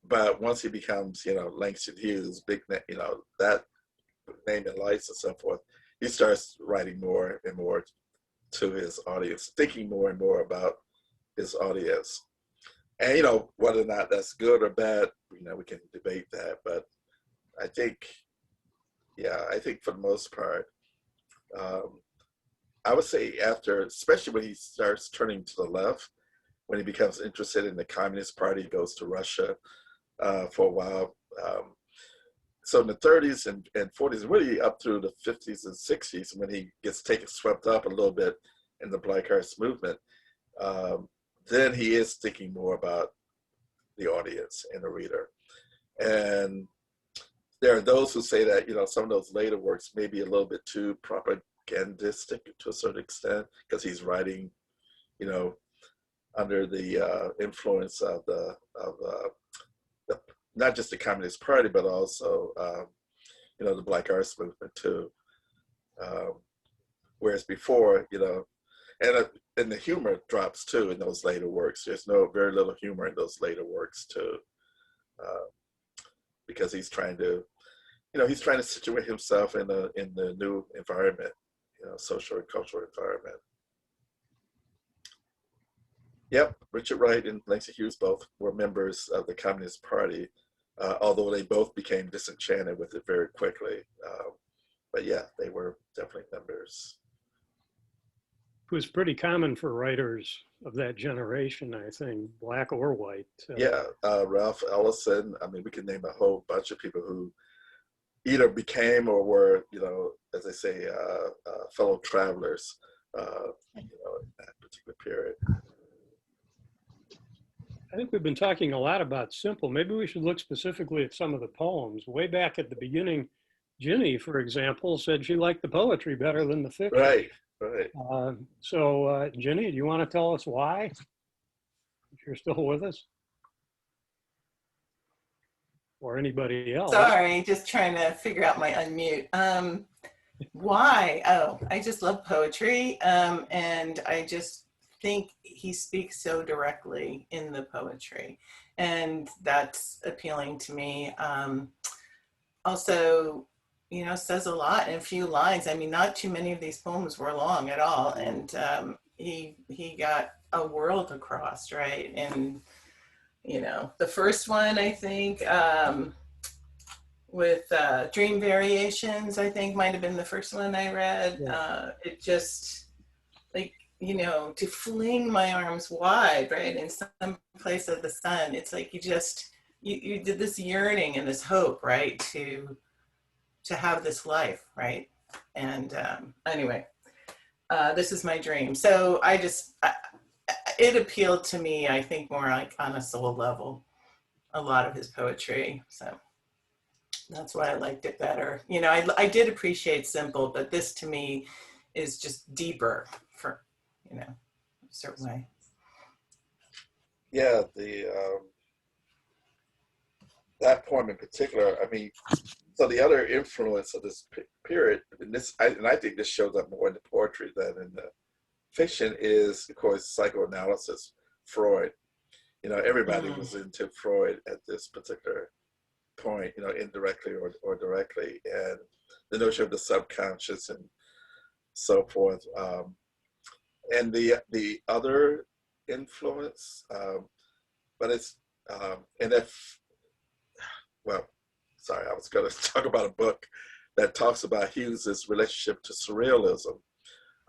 but once he becomes, you know, Langston Hughes, big, you know, that name in lights and so forth, he starts writing more and more to his audience, thinking more and more about his audience. And, you know, whether or not that's good or bad, you know, we can debate that. But I think, yeah, I think for the most part, I would say after, especially when he starts turning to the left, when he becomes interested in the Communist Party, goes to Russia for a while. So in the 30s and 40s, really up through the 50s and 60s, when he gets swept up a little bit in the Black Arts Movement, then he is thinking more about the audience and the reader. And there are those who say that, you know, some of those later works may be a little bit too propagandistic to a certain extent, because he's writing, you know, under the influence of the not just the Communist Party, but also, you know, the Black Arts Movement too. Whereas before, you know, and the humor drops too in those later works. There's very little humor in those later works too, because he's trying to, you know, he's trying to situate himself in the new environment, you know, social and cultural environment. Yep, Richard Wright and Langston Hughes both were members of the Communist Party, although they both became disenchanted with it very quickly. But yeah, they were definitely members. was pretty common for writers of that generation, I think, black or white. Yeah, Ralph Ellison. I mean, we can name a whole bunch of people who either became or were, you know, as they say, fellow travelers, you know, in that particular period. I think we've been talking a lot about simple. Maybe we should look specifically at some of the poems. Way back at the beginning, Ginny, for example, said she liked the poetry better than the fiction. Right, right. So, Ginny, do you want to tell us why? If you're still with us? Or anybody else? Sorry, just trying to figure out my unmute. Why? Oh, I just love poetry. And I just think he speaks so directly in the poetry. And that's appealing to me. Also, you know, says a lot in a few lines. I mean, not too many of these poems were long at all. And he got a world across, right? And, you know, the first one, I think, with Dream Variations, I think might have been the first one I read. Yeah. It just, like, you know, to fling my arms wide, right, in some place of the sun. It's like you just, you did this yearning and this hope, right, to have this life, right? And anyway, this is my dream. So I just, it appealed to me, I think, more like on a soul level, a lot of his poetry. So that's why I liked it better. You know, I did appreciate simple, but this to me is just deeper for, you know, a certain way. Yeah, that poem in particular, I mean, so the other influence of this period, and I think this shows up more in the poetry than in the fiction, is, of course, psychoanalysis, Freud. You know, everybody was into Freud at this particular point, you know, indirectly or directly, and the notion of the subconscious and so forth. And the other influence, but it's, and if, well, sorry, I was going to talk about a book that talks about Hughes's relationship to surrealism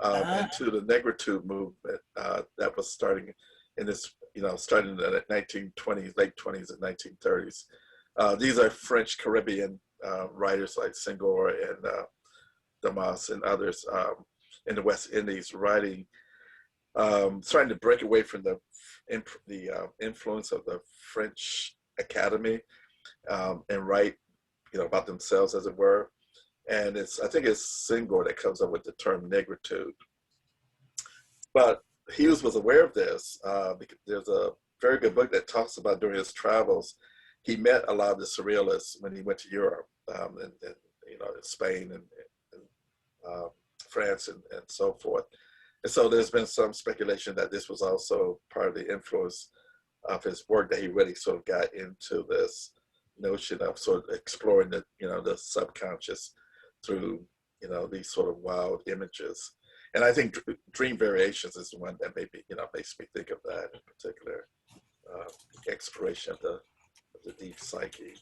and to the negritude movement that was starting in this, you know, starting in the 1920s, late 20s and 1930s. These are French Caribbean writers like Senghor and Damas and others in the West Indies writing, starting to break away from the influence of the French Academy and write, you know, about themselves, as it were. And I think it's Senghor that comes up with the term negritude. But Hughes was aware of this because there's a very good book that talks about during his travels, he met a lot of the surrealists when he went to Europe and you know, Spain and France and so forth. And so there's been some speculation that this was also part of the influence of his work, that he really sort of got into this notion of sort of exploring the, you know, the subconscious through, you know, these sort of wild images. And I think Dream Variations is the one that maybe, you know, makes me think of that in particular, exploration of the deep psyche.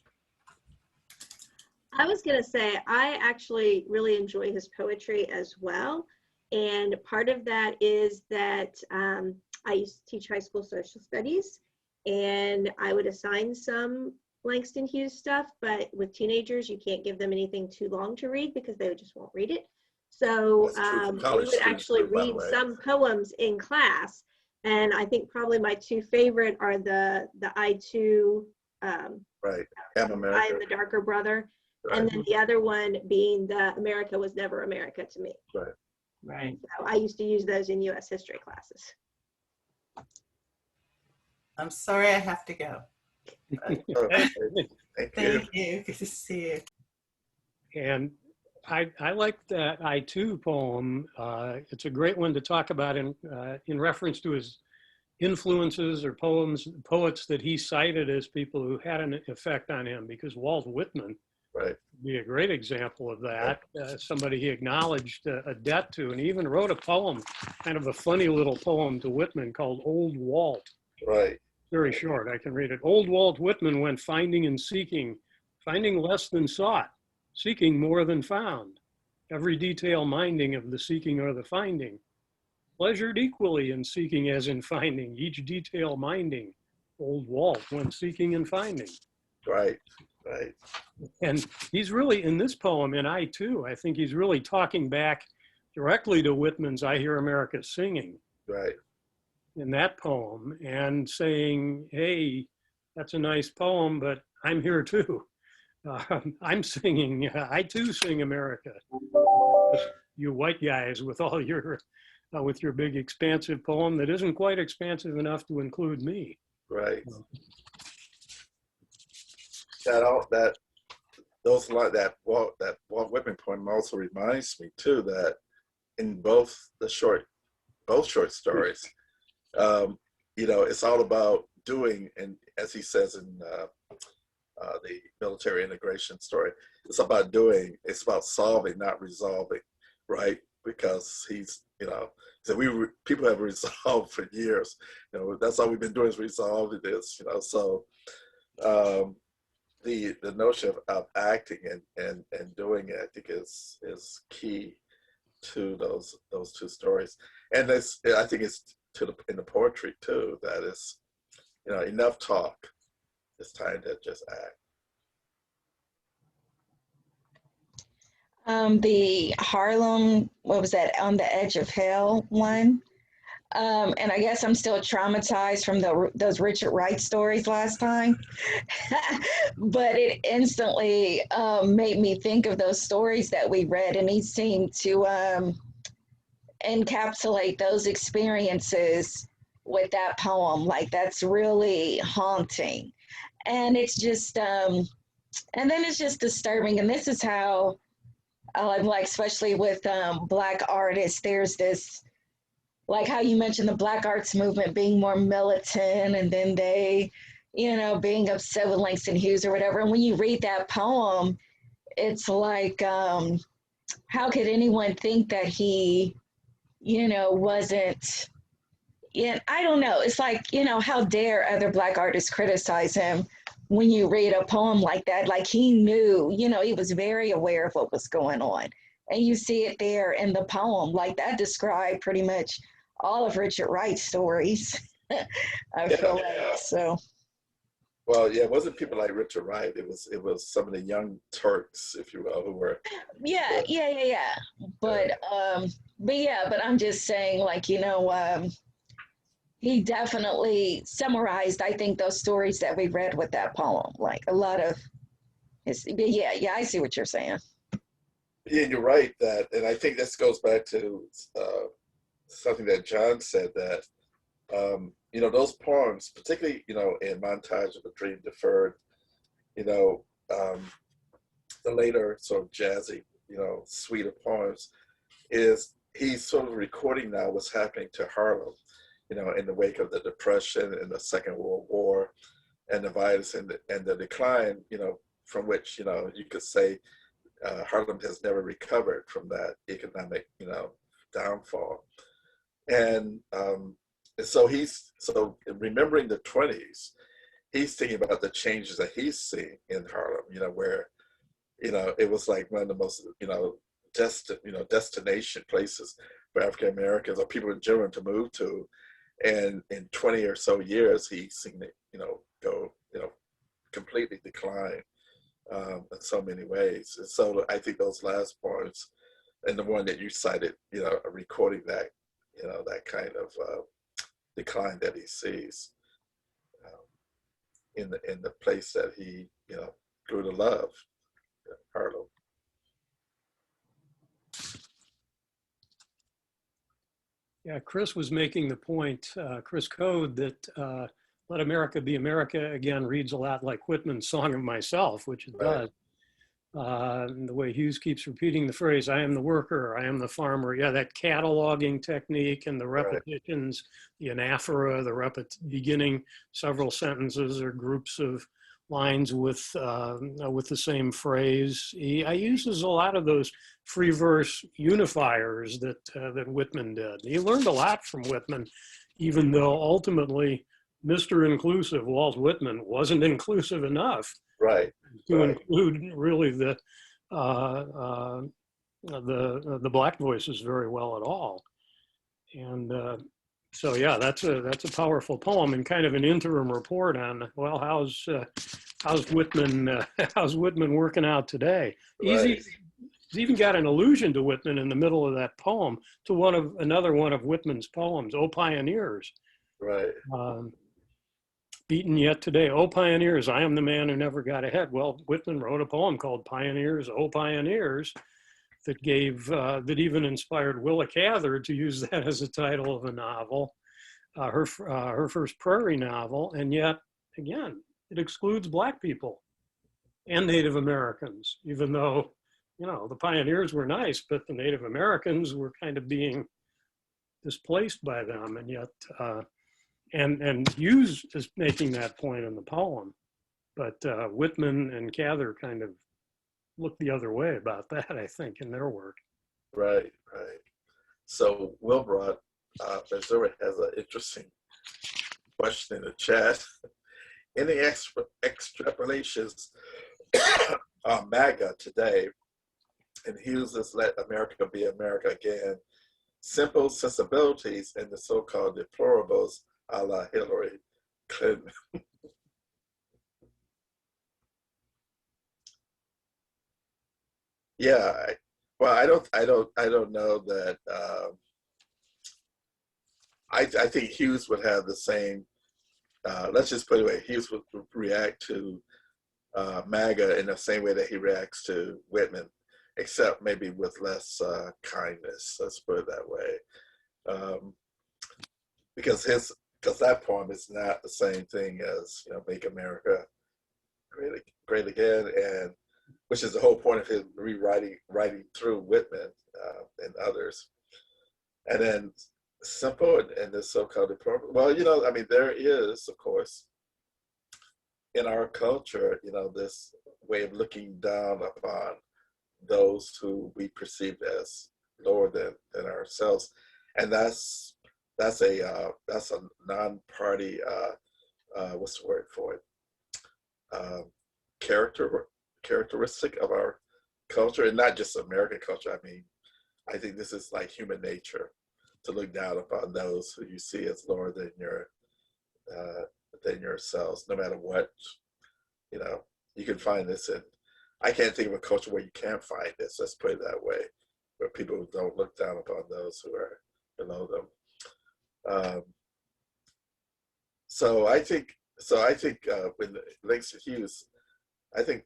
I was going to say, I actually really enjoy his poetry as well. And part of that is that I used to teach high school social studies, and I would assign some Langston Hughes stuff, but with teenagers, you can't give them anything too long to read because they just won't read it. So we would actually read some poems in class. And I think probably my two favorite are the I2, right, Emeritus. I Am the Darker Brother. Right. And then the other one being the America Was Never America to Me. Right. Right. So I used to use those in US history classes. I'm sorry I have to go. Okay. Thank you. Good to see you. And I like that I2 poem. It's a great one to talk about in reference to his influences or poets that he cited as people who had an effect on him, because Walt Whitman Right. would be a great example of that, somebody he acknowledged a debt to, and he even wrote a poem, kind of a funny little poem to Whitman called Old Walt. Right. Very short, I can read it. Old Walt Whitman went finding and seeking, finding less than sought, seeking more than found, every detail minding of the seeking or the finding. pleasured equally in seeking as in finding, each detail minding, old Walt when seeking and finding. Right, right, And he's really, in this poem, in I Too, I think he's really talking back directly to Whitman's I Hear America Singing right. in that poem and saying, hey, that's a nice poem, but I'm here too. I'm singing, I too sing America. You white guys with all your, with your big expansive poem that isn't quite expansive enough to include me. Right. So, That Walt Whitman poem also reminds me too that in both short stories, it's all about doing, and as he says in the military integration story, it's about doing, it's about solving, not resolving, right? Because he's, so people have resolved for years, that's all we've been doing is resolving this, so the notion of acting and doing it, I think is key to those two stories. And I think it's in the poetry too, that is, enough talk, it's time to just act. The Harlem, what was that, On the Edge of Hell one? And I guess I'm still traumatized from those Richard Wright stories last time. But it instantly made me think of those stories that we read, and he seemed to encapsulate those experiences with that poem. Like, that's really haunting. And it's just, and then it's just disturbing. And this is how, like, especially with Black artists, there's this, like how you mentioned the Black arts movement being more militant, and then they, being upset with Langston Hughes or whatever. And when you read that poem, it's like, how could anyone think that he, wasn't, I don't know. It's like, how dare other Black artists criticize him when you read a poem like that? Like, he knew, he was very aware of what was going on. And you see it there in the poem. Like, that described pretty much all of Richard Wright's stories. I feel like, so. Well, yeah, it wasn't people like Richard Wright. It was some of the young Turks, if you will, who were. Yeah. But I'm just saying, like, he definitely summarized, I think, those stories that we read with that poem. Like, a lot of his, yeah, I see what you're saying. Yeah, you're right. And I think this goes back to something that John said, that those poems, particularly in Montage of a Dream Deferred, the later sort of jazzy suite of poems, is he's sort of recording now what's happening to Harlem, in the wake of the Depression and the Second World War and the violence and the decline, from which you could say Harlem has never recovered from that economic downfall. And so remembering the 20s, he's thinking about the changes that he's seeing in Harlem, where, it was like one of the most, destination places for African Americans or people in general to move to. And in 20 or so years, he's seen it, go, completely decline in so many ways. And so I think those last poems, and the one that you cited, recording that, that kind of decline that he sees in the place that he, grew to love, Harlem. Yeah, Chris was making the point, Chris Code, that Let America Be America again reads a lot like Whitman's Song of Myself, which it does. The way Hughes keeps repeating the phrase, I am the worker, I am the farmer. Yeah, that cataloging technique and the repetitions, the anaphora, beginning several sentences or groups of lines with the same phrase. He uses a lot of those free verse unifiers that Whitman did. He learned a lot from Whitman, even though ultimately Mr. Inclusive, Walt Whitman, wasn't inclusive enough. Right. To include really the Black voices very well at all. And so, yeah, that's a powerful poem and kind of an interim report on, well, how's Whitman how's Whitman working out today? Right. He's even got an allusion to Whitman in the middle of that poem to another one of Whitman's poems, "O Pioneers." Right. Beaten yet today, "O pioneers, I am the man who never got ahead." Well, Whitman wrote a poem called "Pioneers, O Pioneers," that that even inspired Willa Cather to use that as a title of a novel, her first prairie novel. And yet, again, it excludes Black people and Native Americans, even though, you know, the pioneers were nice, but the Native Americans were kind of being displaced by them. And yet, and Hughes is making that point in the poem, but Whitman and Cather kind of look the other way about that, I think, in their work. Right, right. So Wilbrod, Missouri, has an interesting question in the chat. Any extrapolations on MAGA today, and Hughes' "Let America Be America Again," simple sensibilities, and the so-called deplorables a la Hillary Clinton? Yeah, well, I don't know that. I think Hughes would have the same. Let's just put it away. Hughes would react to MAGA in the same way that he reacts to Whitman, except maybe with less kindness. Let's put it that way, because that poem is not the same thing as, you know, "Make America Great Again," and which is the whole point of his writing through Whitman and others. And then simple and the so-called deplorable. Well, you know, I mean, there is, of course, in our culture, you know, this way of looking down upon those who we perceive as lower than ourselves, and that's a non-party what's the word for it? Characteristic of our culture, and not just American culture. I mean, I think this is like human nature, to look down upon those who you see as lower than yourselves, no matter what. You know, you can find this in, I can't think of a culture where you can't find this, let's put it that way, where people don't look down upon those who are below them. So I think when it links to Hughes, I think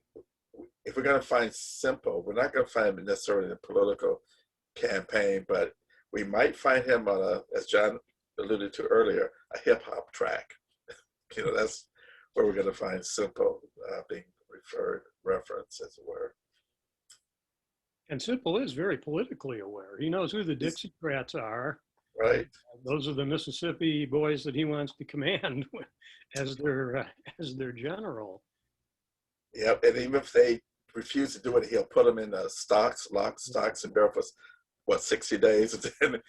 if we're going to find simple, we're not going to find him necessarily in a political campaign, but we might find him on as John alluded to earlier, a hip hop track. You know, that's where we're going to find simple being referenced, as it were. And Simple is very politically aware. He knows who the Dixiecrats are. Right. Those are the Mississippi boys that he wants to command as their general. Yeah, and even if they refuse to do it, he'll put them in stocks, and barrel for, what, 60 days, and then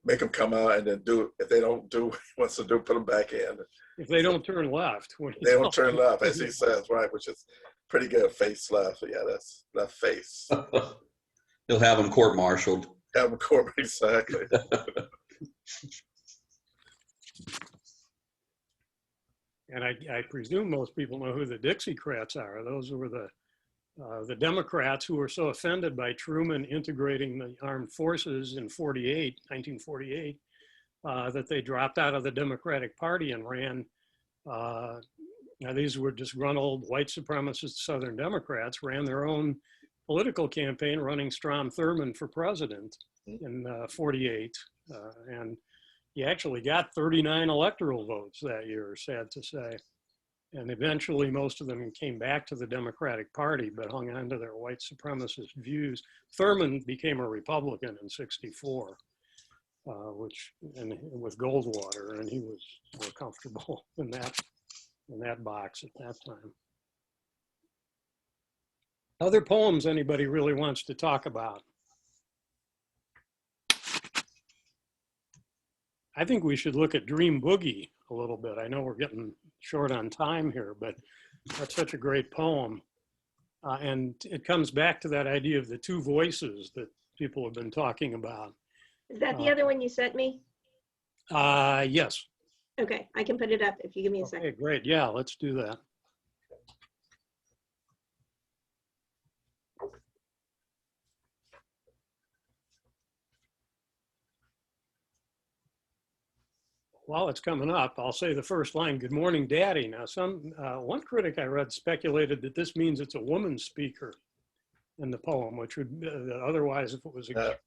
make them come out and then do it. If they don't do what he wants to do, put them back in. If they don't turn left. They don't turn left, as he says, right, which is pretty good. Face left. Yeah, that's left face. He'll have them court-martialed. Have them court, exactly. And I presume most people know who the Dixiecrats are. Those were the Democrats who were so offended by Truman integrating the armed forces in 1948, that they dropped out of the Democratic Party and ran. Now these were disgruntled white supremacist Southern Democrats, ran their own political campaign running Strom Thurmond for president in 48. And he actually got 39 electoral votes that year, sad to say. And eventually most of them came back to the Democratic Party, but hung on to their white supremacist views. Thurmond became a Republican in '64, with Goldwater, and he was more comfortable in that box at that time. Other poems anybody really wants to talk about? I think we should look at Dream Boogie a little bit. I know we're getting short on time here, but that's such a great poem. And it comes back to that idea of the two voices that people have been talking about. Is that the other one you sent me? Yes. Okay, I can put it up if you give me a second. Okay, great. Yeah, let's do that. While it's coming up, I'll say the first line, "Good morning, Daddy." Now, one critic I read speculated that this means it's a woman speaker in the poem, which would otherwise, if it was a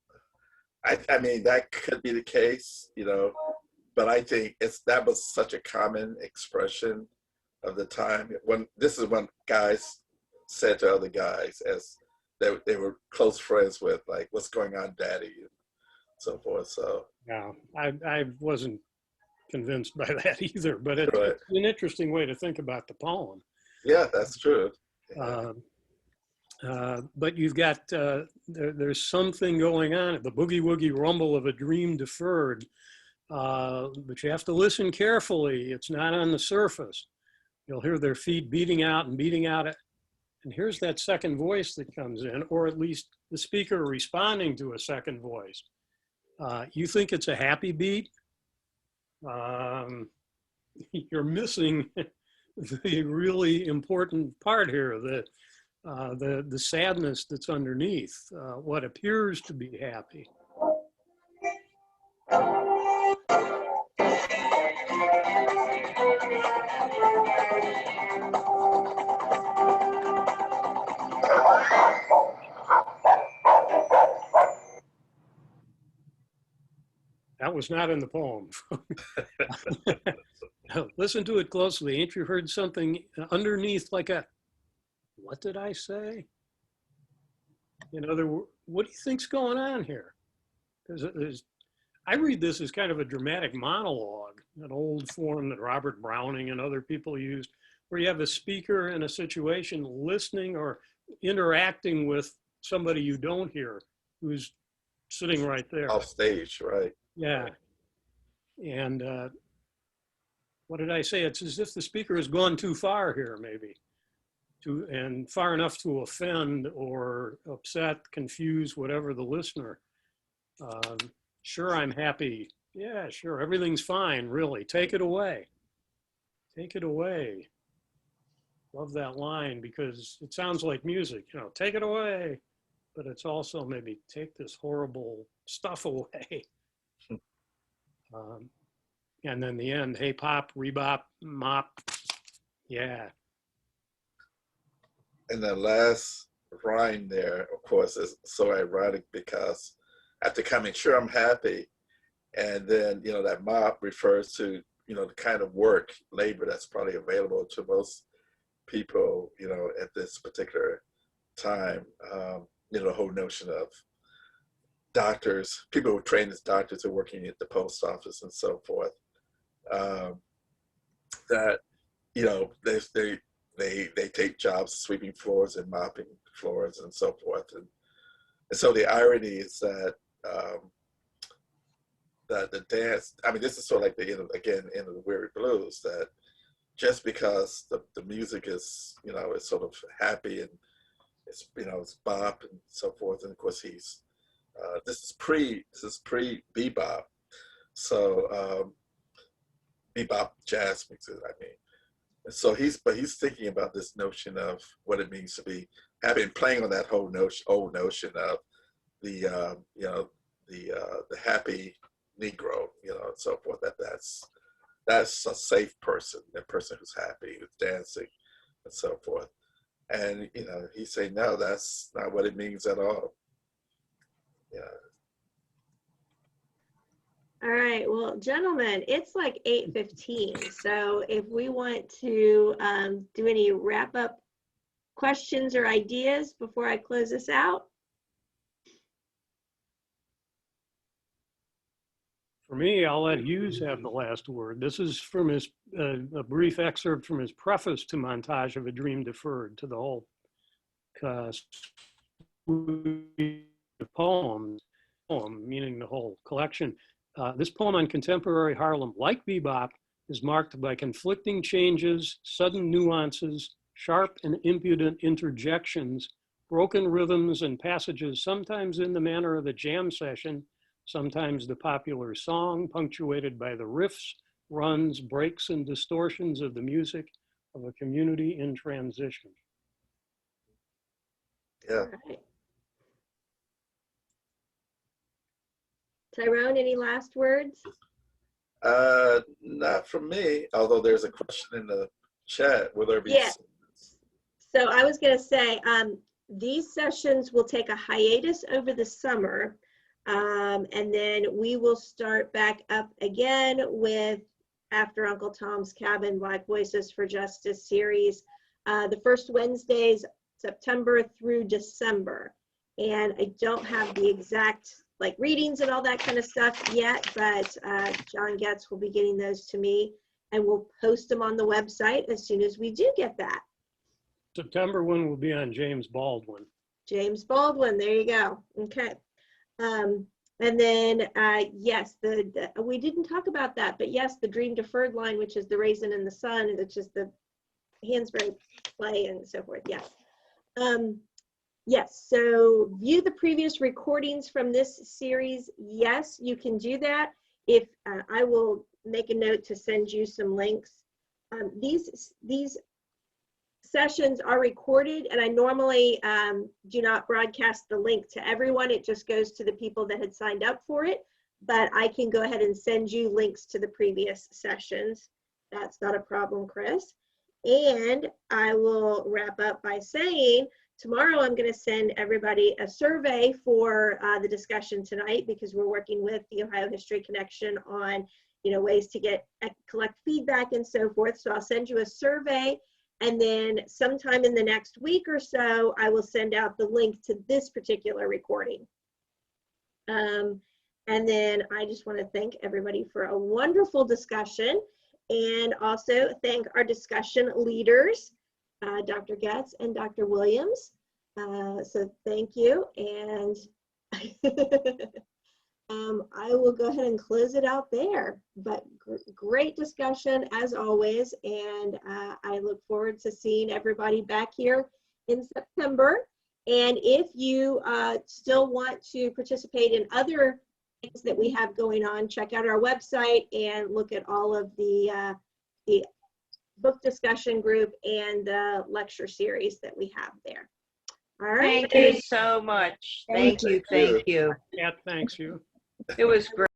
I mean, that could be the case, you know, but I think that was such a common expression of the time. This is when guys said to other guys as they were close friends with, like, "What's going on, Daddy?" and so forth. So yeah, I wasn't convinced by that either, but it's right. an interesting way to think about the poem. Yeah, that's true. Yeah. But you've got, there's something going on, the boogie woogie rumble of a dream deferred, but you have to listen carefully. It's not on the surface. You'll hear their feet beating out and beating out. And here's that second voice that comes in, or at least the speaker responding to a second voice. You think it's a happy beat? You're missing the really important part here, the sadness that's underneath what appears to be happy. That was not in the poem. Listen to it closely. Ain't you heard something underneath, like a, what did I say? In other words, what do you think's going on here? I read this as kind of a dramatic monologue, an old form that Robert Browning and other people used, where you have a speaker in a situation listening or interacting with somebody you don't hear, who's sitting right there. Off stage, right? Yeah. And what did I say? It's as if the speaker has gone too far here, maybe, and far enough to offend or upset, confuse, whatever the listener. Sure, I'm happy. Yeah, sure, everything's fine, really. Take it away. Take it away. Love that line because it sounds like music, you know, take it away. But it's also maybe take this horrible stuff away. And then the end, hey, pop, rebop, mop. Yeah. And the last rhyme there, of course, is so ironic because after coming, sure, I'm happy. And then, you know, that mop refers to, you know, the kind of work, labor that's probably available to most people, you know, at this particular time. You know, the whole notion of doctors, people who are trained as doctors are working at the post office and so forth. That, you know, they take jobs sweeping floors and mopping floors and so forth. And so the irony is that the dance, I mean, this is sort of like the end of the Weary Blues, that just because the music is, you know, is sort of happy and it's, you know, it's bop and so forth. And of course he's, this is pre bebop. So bebop jazz mixes, I mean. And so he's thinking about this notion of what it means to be happy and playing on that whole old notion of the, you know, the happy Negro, you know, and so forth, that's a safe person, that person who's happy, who's dancing and so forth. And, you know, he's saying, no, that's not what it means at all. Yeah. All right, well, gentlemen, it's like 8:15. So if we want to do any wrap-up questions or ideas before I close this out. For me, I'll let Hughes have the last word. This is from his, a brief excerpt from his preface to Montage of a Dream Deferred, to the whole poem, meaning the whole collection. This poem on contemporary Harlem, like bebop, is marked by conflicting changes, sudden nuances, sharp and impudent interjections, broken rhythms and passages, sometimes in the manner of a jam session, sometimes the popular song, punctuated by the riffs, runs, breaks, and distortions of the music of a community in transition. Yeah. All right. Tyrone, any last words? Not from me, although there's a question in the chat. Will there be? Yeah. So I was going to say, these sessions will take a hiatus over the summer, and then we will start back up again with After Uncle Tom's Cabin, Black Voices for Justice series, the first Wednesdays, September through December. And I don't have the exact like readings and all that kind of stuff yet, but John Getz will be getting those to me, and we'll post them on the website as soon as we do get that. September 1 will be on James Baldwin. James Baldwin, there you go. Okay. And then, yes, we didn't talk about that, but yes, the Dream Deferred line, which is the Raisin in the Sun, which is the Hansberry play and so forth. Yes. Yes, so view the previous recordings from this series. Yes, you can do that. If I will make a note to send you some links. These sessions are recorded, and I normally do not broadcast the link to everyone. It just goes to the people that had signed up for it, but I can go ahead and send you links to the previous sessions. That's not a problem, Chris. And I will wrap up by saying, tomorrow I'm going to send everybody a survey for the discussion tonight, because we're working with the Ohio History Connection on, ways to collect feedback and so forth. So I'll send you a survey, and then sometime in the next week or so, I will send out the link to this particular recording. And then I just want to thank everybody for a wonderful discussion, and also thank our discussion leaders, Dr. Getz and Dr. Williams. So thank you, and I will go ahead and close it out there. But great discussion as always, and I look forward to seeing everybody back here in September. And if you still want to participate in other things that we have going on, check out our website and look at all of the book discussion group and the lecture series that we have there. All right. Thank you so much. Thank you. Yeah, thanks you. It was great.